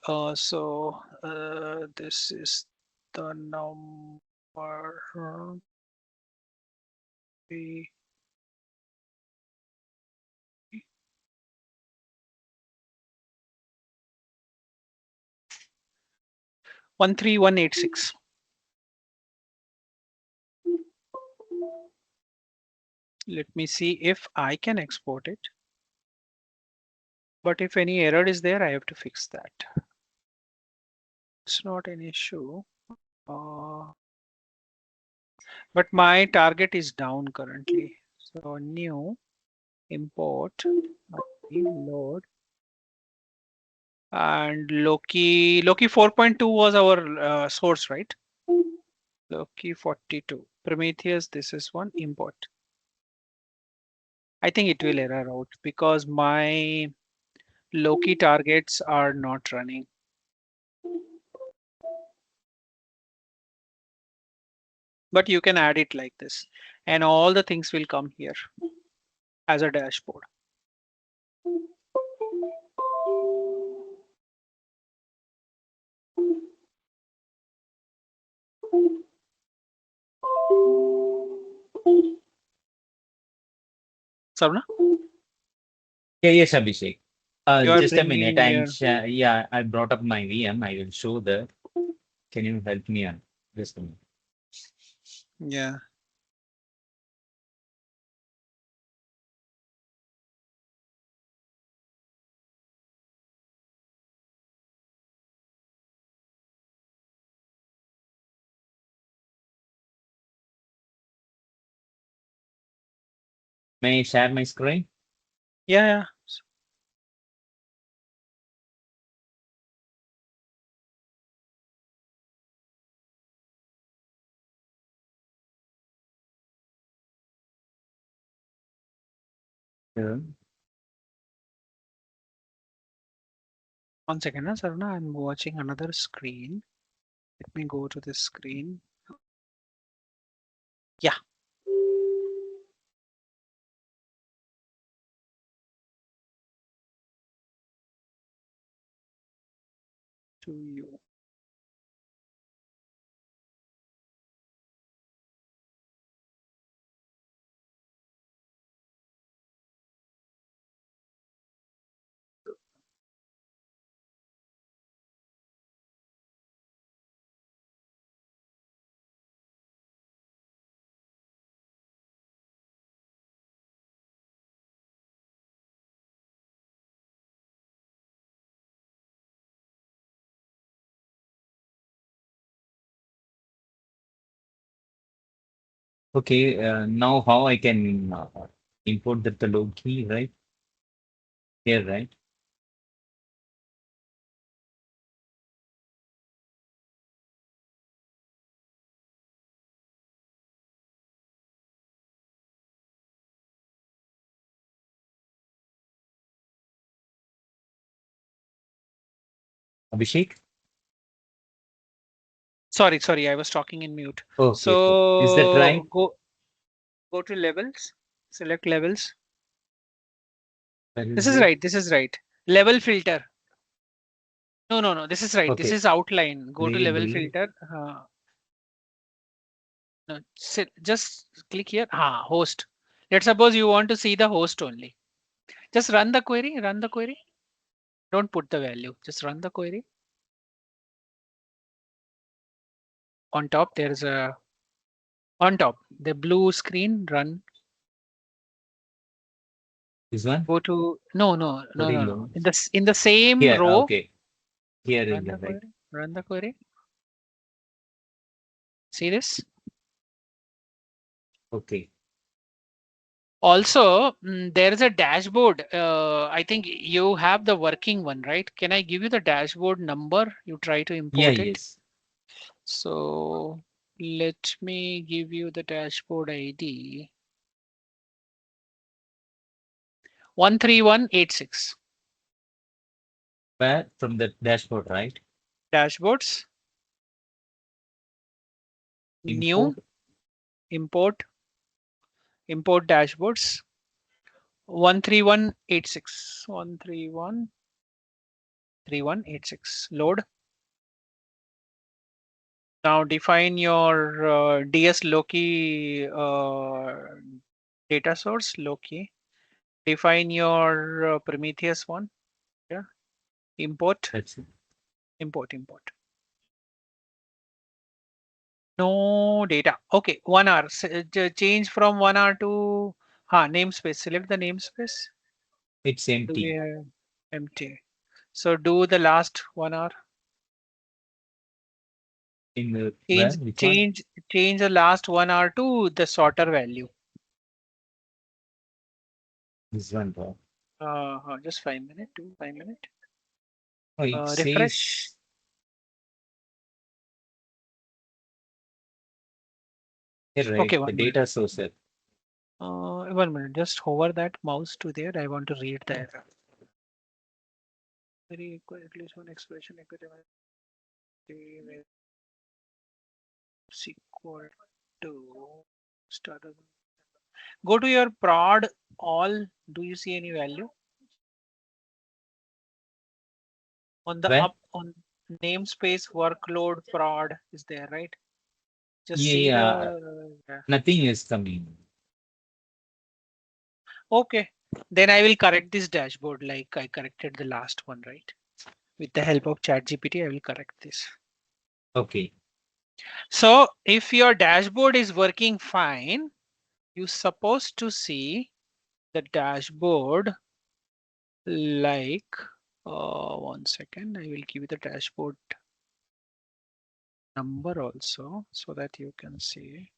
This is the number. We 13186. Let me see if I can export it. But if any error is there, I have to fix that. It's not an issue. But my target is down currently. So new import load and Loki 4.2 was our source, right? Loki 42 Prometheus. This is one import. I think it will error out because my Loki targets are not running. But you can add it like this and all the things will come here as a dashboard. Savna, Yeah, yes, Abhishek. you are Just a minute. bringing here. Yeah, I brought up my VM. I will show that. Can you help me on just a minute? Yeah. May I share my screen? Yeah. Yeah. 1 second, Savna. I'm watching another screen. Let me go to this screen. Yeah. To you. Okay, now how I can import the Loki, right? Here, right? Abhishek? Sorry. I was talking in mute. Okay, okay. Is that So right? go to levels, select levels. This is right. This is right. Level filter. No. This is right. This Okay. is outline. Go to level Label. filter. No, just click here. Host. Let's suppose you want to see the host only. Just run the query. Run the query. Don't put the value. Just run the query. On top, there's a on top the blue screen. Run. This one? Go to no. Very low. In the same Here, row. okay. Here in Run the the right. query. Run the query. See this? Okay. Also, there is a dashboard. I think you have the working one, right? Can I give you the dashboard number? You try to Yeah, import it. yes. So let me give you the dashboard ID. 13186. Where from the dashboard, right? Dashboards. New Import. import dashboards. 13186. 1313186. Load. Now define your DS Loki data source Loki. Define your Prometheus one. Yeah. Import. That's it. Import. No data. Okay. 1 hour. Change from 1 hour to namespace. Select the namespace. It's Do empty. we have empty? So do the last 1 hour. In the where? Which one? Change the last 1 hour to the sorter value. This one. Just 5 minutes. 5 minutes. Oh, it Refresh. says here, right? Okay, The 1 minute. data source. 1 minute. Just hover that mouse to there. I want to read the error. Very equal, at least one expression equal to start. Go to your prod all. Do you see any value on the Where? up on namespace workload prod is there, right? Just see Yeah. the Nothing is coming. okay. Then I will correct this dashboard like I corrected the last one, right? With the help of ChatGPT, I will correct this. Okay. So if your dashboard is working fine, you're supposed to see the dashboard like 1 second. I will give you the dashboard number also so that you can see.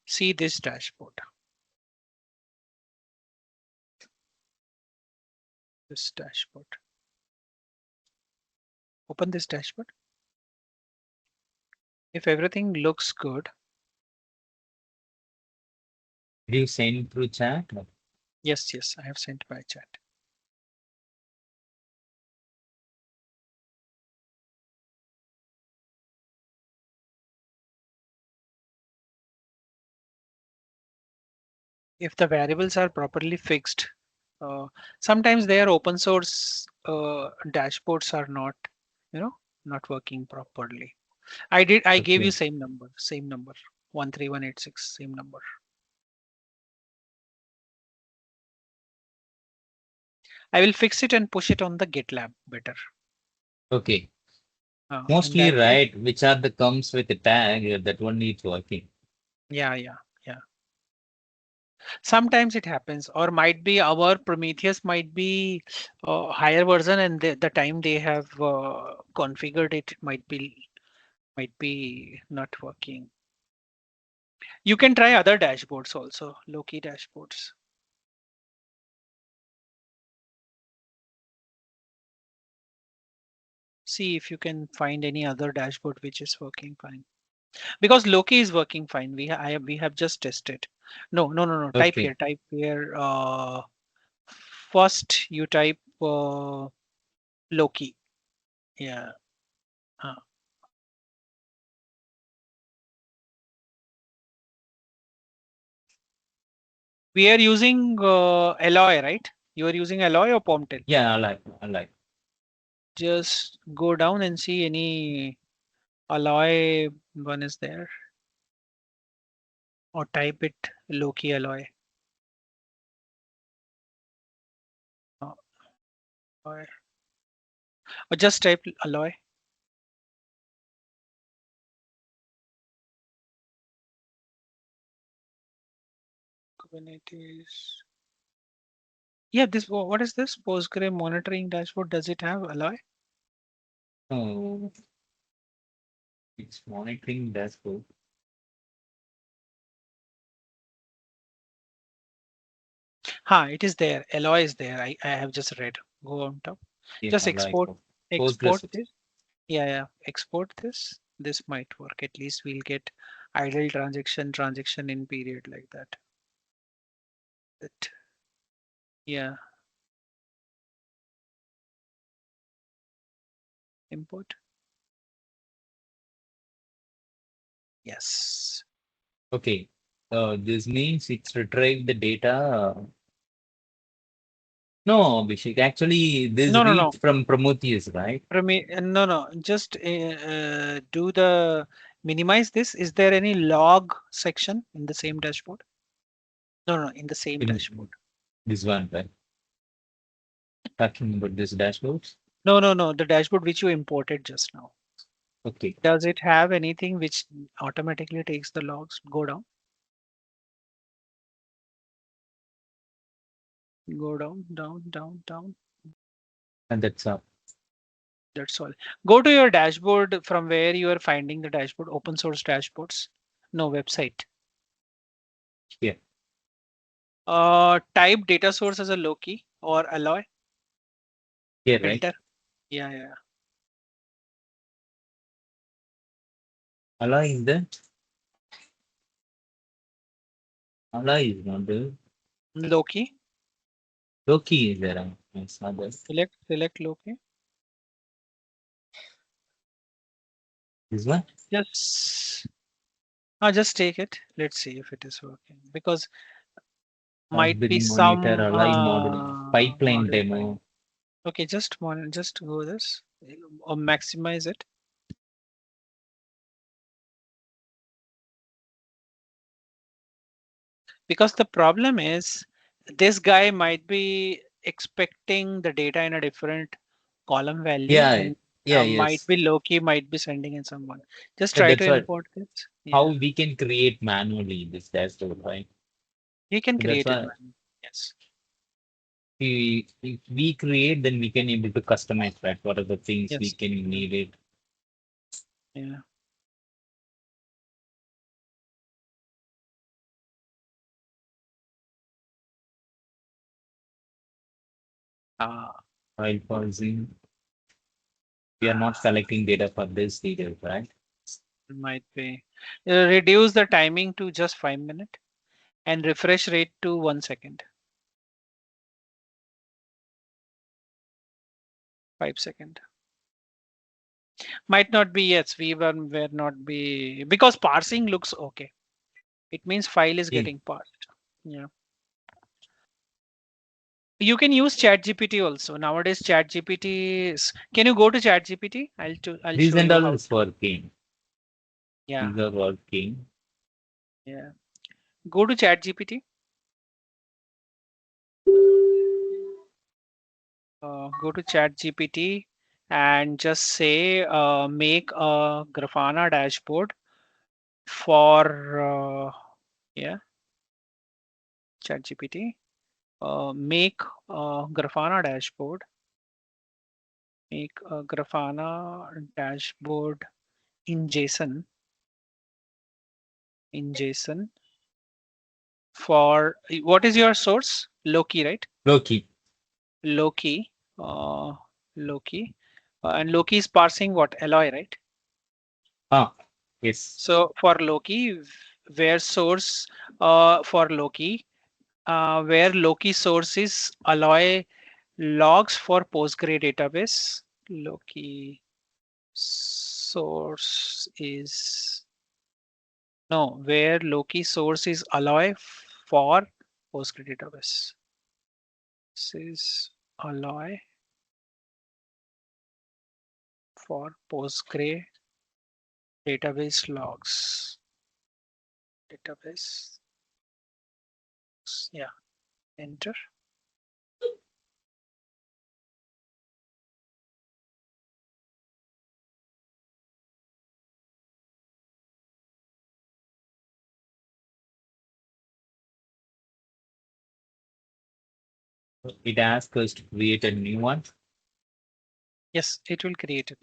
See this dashboard. This dashboard. Open this dashboard. If everything looks good. Did you send through chat? Yes, I have sent by chat. If the variables are properly fixed, sometimes they are open source dashboards are not, not working properly. I gave you Okay. same number, 13186, same number. I will fix it and push it on the GitLab better. Okay. In Mostly that way, right. Which are the comes with the tag that one needs working. yeah. Sometimes it happens, or might be our Prometheus might be higher version, and the time they have configured it might be not working. You can try other dashboards also, Loki dashboards. See if you can find any other dashboard which is working fine. Because Loki is working fine. We have just tested. No. Type Okay. here. First you type Loki. Yeah. We are using Alloy, right? You are using Alloy or POMTEL? Yeah, I like. Just go down and see any Alloy one is there. Or type it Loki Alloy. Or just type Alloy. Kubernetes. Yeah, this what is this Postgre monitoring dashboard? Does it have Alloy? Oh, it's monitoring dashboard. It is there. Alloy is there. I have just read. Go on top. Yeah, Just I like export PostgreSQL. this. Yeah. Export this. This might work. At least we'll get idle transaction in period like that. Yeah. Import. Yes. Okay. This means it's retrieved the data. No, Abhishek. Actually, this No. reads from Prometheus, right? No. Just do the minimize this. Is there any log section in the same dashboard? No. In the same In dashboard. this one, right? Talking about this dashboards. No. The dashboard which you imported just now. Okay. Does it have anything which automatically takes the logs? Go down. Go down. And that's That's all. Go to your dashboard from where you are finding the dashboard, open source dashboards. No website. Yeah. Type data source as a Loki or Alloy Here, right? filter. Yeah. Alloy is there. Alloy is not there. Loki. Loki is there. I saw that. Select Loki. This one. Just take it. Let's see if it is working because might be Raspberry monitor, some Alloy model, pipeline modify. demo. Okay, just go this or maximize it. Because the problem is this guy might be expecting the data in a different column value Yeah. and Yeah. might Yes. be Loki might be sending in someone. Just Yeah, try to that's what. import this. How Yeah, we can create manually this dashboard, right? you can So that's create it why manually. Yes. if we create, then we can able to customize, right? What are the things we Yes. can need it. Yeah. While pausing, we are not collecting data for this detail, right? Might be. Reduce the timing to just 5 minutes and refresh rate to 1 second. 5 seconds. Might not be, yes, we were not be because parsing looks okay. It means file is Yeah. getting parsed. Yeah. You can use ChatGPT also. Nowadays, ChatGPT is. Can you go to ChatGPT? I'll These show and you all how. is working. Yeah. These are working. Yeah. Go to ChatGPT. Go to ChatGPT and just say make a Grafana dashboard for yeah ChatGPT. Make a Grafana dashboard. Make a Grafana dashboard in JSON. In JSON for what is your source? Loki, right? Loki. Loki. Uh, Loki. And Loki is parsing what? Alloy, right? Yes. So for Loki, where source for Loki, where Loki source is Alloy logs for Postgre database. Loki source is no, where Loki source is Alloy for Postgre database. This is alloy for Postgre database logs. Database. Yeah. Enter. It asks us to create a new one. Yes, it will create it.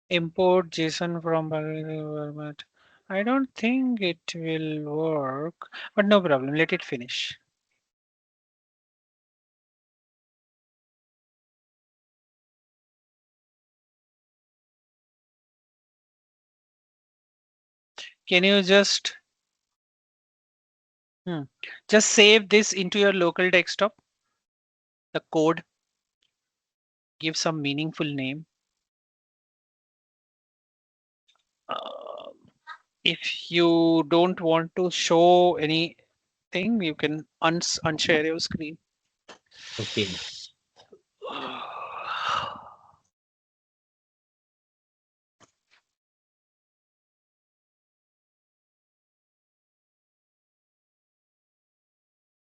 Import JSON from format. I don't think it will work, but no problem. Let it finish. Can you just save this into your local desktop? The code, give some meaningful name. If you don't want to show anything, you can unshare your screen. Okay.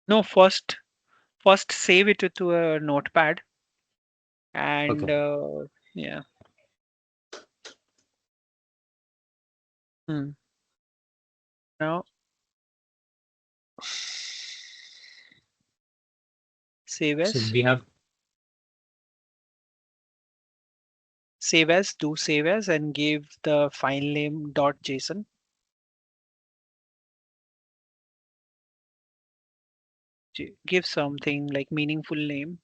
No, first save it to a notepad and yeah. Now save So as, we have do save as and give the file name .json. Give something like meaningful name.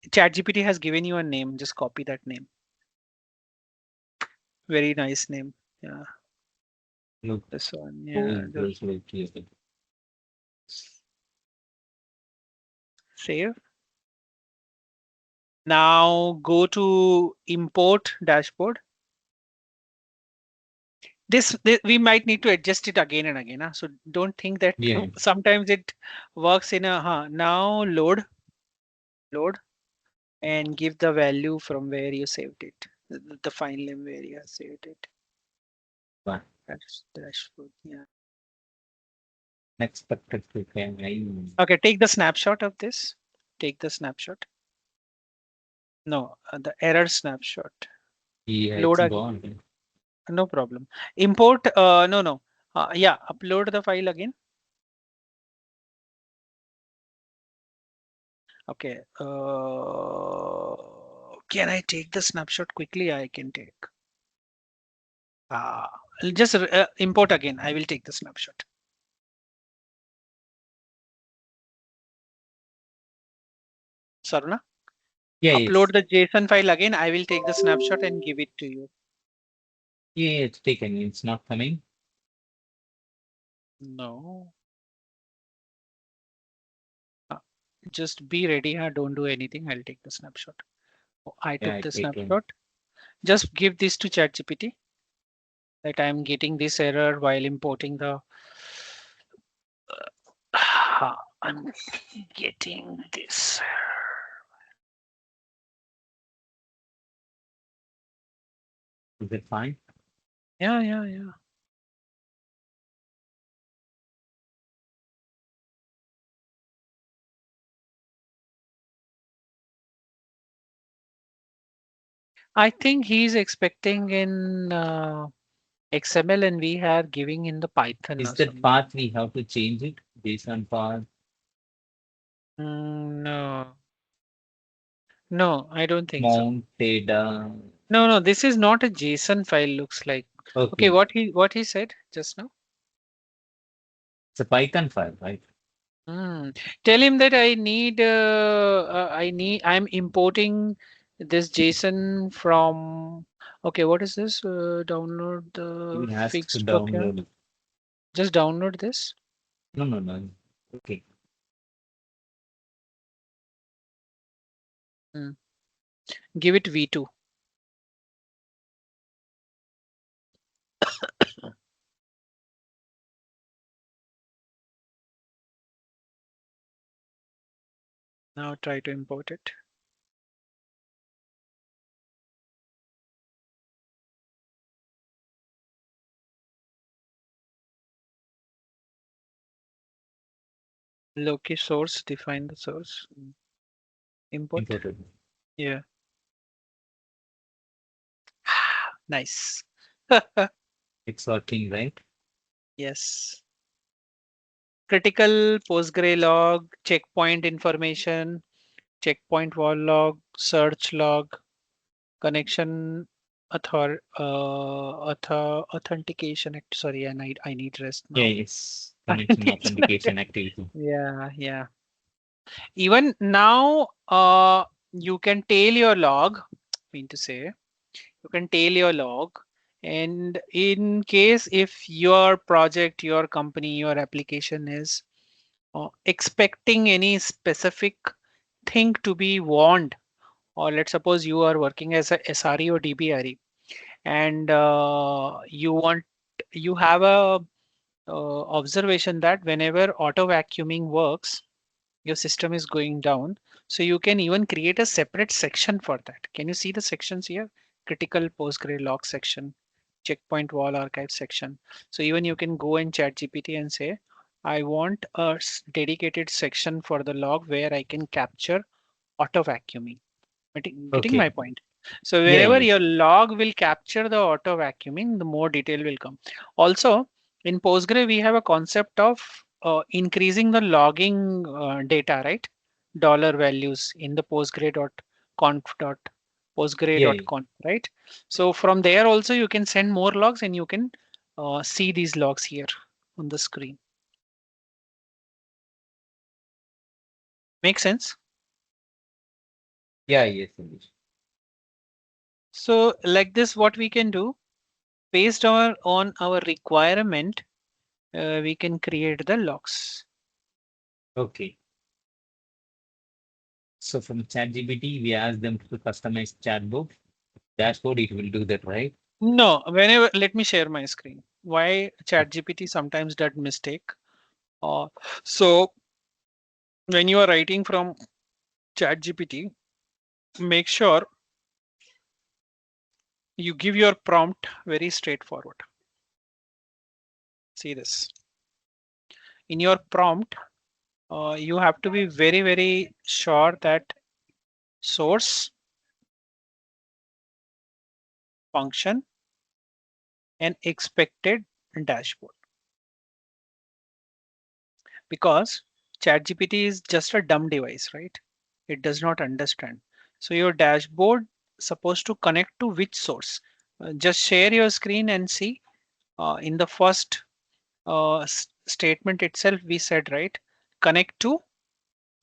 ChatGPT has given you a name, just copy that name. Very nice name. Yeah. look. This one. Oh, Yeah. those will create it. Save. Now go to import dashboard. This we might need to adjust it again and again. So don't think that Yeah. sometimes it works in a now load and give the value from where you saved it, the file name where you have saved it. Fine. That's dashboard. Yeah. Expected to Okay, take the snapshot of this. Take the snapshot. No, the error snapshot. Yeah, Load it's again. gone. No problem. Import. No. Yeah, upload the file again. Okay. Can I take the snapshot quickly? I can take. Just import again. I will take the snapshot. Saruna? Yeah, Upload the JSON file again. I will take the snapshot and give it to you. yeah, it's taken. It's not coming. No. Just be ready. Don't do anything. I'll take the snapshot. I Yeah, took the it's taken. snapshot. Just give this to ChatGPT that I'm getting this error while importing the. I'm getting this. Is it fine? Yeah. I think he's expecting in XML and we are giving in the Python. Is or that something. path we have to change it based on path? No. No, I don't think so. Mount data. No. This is not a JSON file. Looks like. Okay, Okay. what he said just now. It's a Python file, right? Tell him that I'm importing this JSON from. Okay, what is this? Download the It asks to fixed bucket. download. Just download this. No. Okay. Give it V2. Now try to import it. Loki source, define the source. Import. Imported. Yeah. Nice. It's working, right? Yes. Critical Postgre log, checkpoint information, checkpoint wall log, search log, connection authentication. Sorry, I need rest Yeah, now. it's I connection need authentication activity. yeah. Even now, you can tail your log. Mean to say, you can tail your log, and in case if your project, your company, your application is expecting any specific thing to be warned, or let's suppose you are working as a SRE or DBRE, and you have a observation that whenever auto vacuuming works, your system is going down. So you can even create a separate section for that. Can you see the sections here? Critical Postgre log section, checkpoint wall archive section. So even you can go in ChatGPT and say, I want a dedicated section for the log where I can capture auto vacuuming. Getting my Okay. point? So Yeah, wherever yes. your log will capture the auto vacuuming, the more detail will come. Also, in Postgre, we have a concept of increasing the logging data, right? Dollar values in the postgre.conf dot Yeah, yeah. postgre.conf, right? So from there also you can send more logs and you can see these logs here on the screen. Make sense? Yeah, yes, Anish. So like this, what we can do based on our requirement, we can create the logs. Okay. So from ChatGPT, we ask them to customize chatbot dashboard. It will do that, right? No, whenever, let me share my screen. Why ChatGPT sometimes does mistake. Uh, so when you are writing from ChatGPT, make sure you give your prompt very straightforward. See this. In your prompt, you have to be very sure that source, function, and expected dashboard. Because ChatGPT is just a dumb device, right? It does not understand. So your dashboard supposed to connect to which source? Just share your screen and see. In the first statement itself, we said, right? Connect to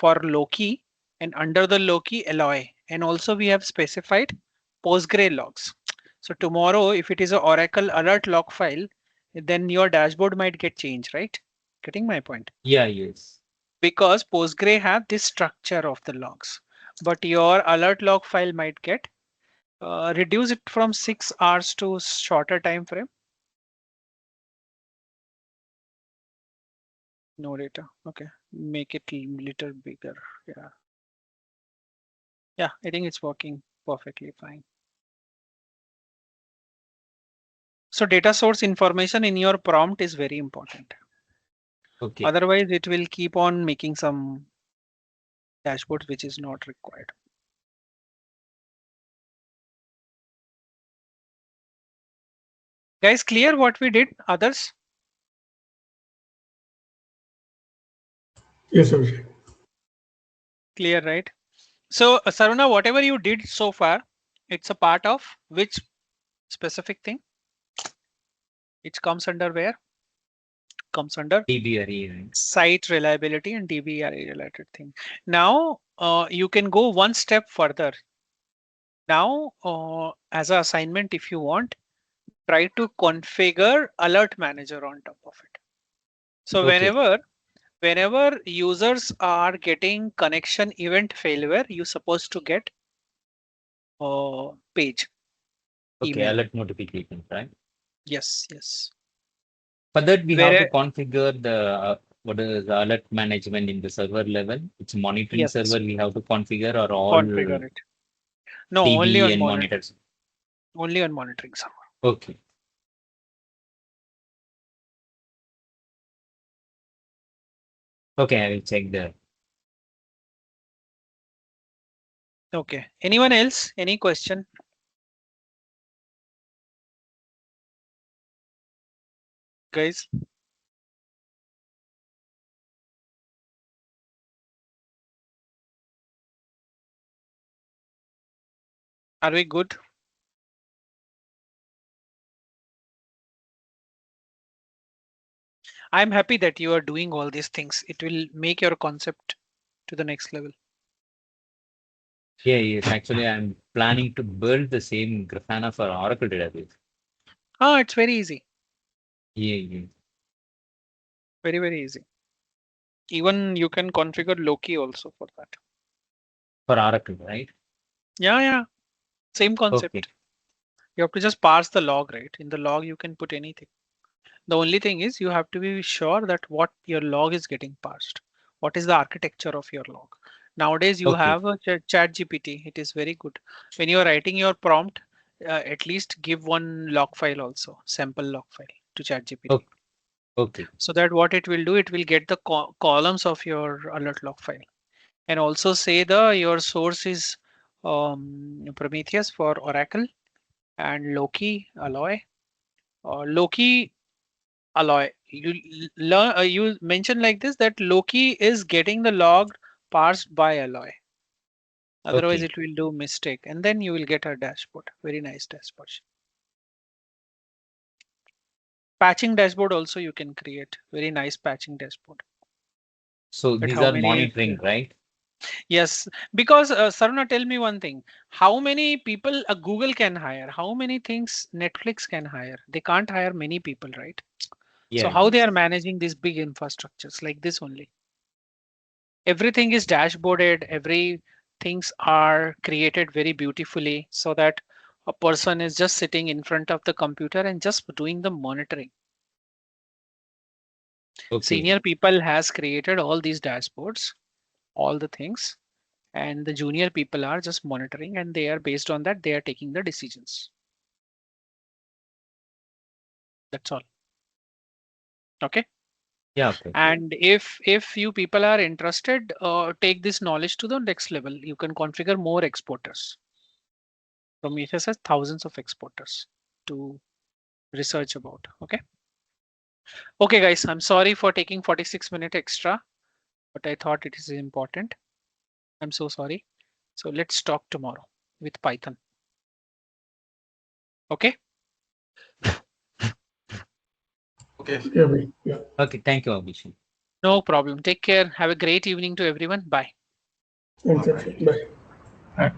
for Loki, and under the Loki alloy. And also we have specified Postgre logs. So tomorrow, if it is an Oracle alert log file, then your dashboard might get changed, right? Getting my point? Yeah, yes. Because Postgre have this structure of the logs, but your alert log file might get reduce it from 6 hours to shorter time frame. No data. Okay, make it little bigger. Yeah, I think it's working perfectly fine. So data source information in your prompt is very important. Okay. Otherwise, it will keep on making some dashboards which is not required. Guys, clear what we did? Others? Yes, Abhishek. Clear, right? So, Saruna, whatever you did so far, it's a part of which specific thing? It comes under where? Comes under DBA, right? site reliability and DBA related thing. Now, you can go one step further. Now, as an assignment, if you want, try to configure alert manager on top of it. So Okay. whenever whenever users are getting connection event failure, you're supposed to get page Okay, email. alert notifications, right? Yes, yes. For that, we have to Where configure the what is the alert management in the server level. It's monitoring yes, server. We have to configure or all configure it. No, only DBA on and monitor, monitors. only on monitoring server. Okay. Okay, I will check the. Okay. Anyone else? Any question? Guys? Are we good? I'm happy that you are doing all these things. It will make your concept to the next level. Yeah, yes. Actually, I'm planning to build the same Grafana for Oracle database. Ah, it's very easy. Yeah, yeah. Very, very easy. Even you can configure Loki also for that. For Oracle, right? Yeah, yeah. Same Okay. concept. You have to just parse the log, right? In the log, you can put anything. The only thing is you have to be sure that what your log is getting parsed. What is the architecture of your log? Nowadays, you Okay. have a chat GPT. It is very good. When you are writing your prompt, at least give one log file also, sample log file to chat GPT. Okay. Okay. So that what it will do, it will get the columns of your alert log file and also say your source is Prometheus for Oracle and Loki Alloy. Loki Alloy. You learn. You mentioned like this that Loki is getting the log parsed by Alloy. Otherwise, Okay. it will do mistake, and then you will get a dashboard. Very nice dashboard. Patching dashboard also you can create. Very nice patching dashboard. So But these how are many? monitoring, right? Yes, because Saruna, tell me one thing. How many people Google can hire? How many things Netflix can hire? They can't hire many people, right? So Yeah. how they are managing these big infrastructures like this only? Everything is dashboarded. Every things are created very beautifully so that a person is just sitting in front of the computer and just doing the monitoring. Okay. Senior people has created all these dashboards, all the things, and the junior people are just monitoring, and they are based on that they are taking the decisions. That's all. Okay. Yeah. Okay. And if you people are interested, take this knowledge to the next level. You can configure more exporters. Prometheus has thousands of exporters to research about. Okay. Okay, guys. I'm sorry for taking 46 minutes extra, but I thought it is important. I'm so sorry. So let's talk tomorrow with Python. Okay. Okay. Yeah, Abhi. Yeah. Okay. Thank you, Abhishek. No problem. Take care. Have a great evening to everyone. Bye. Thanks, Abhishek. Bye.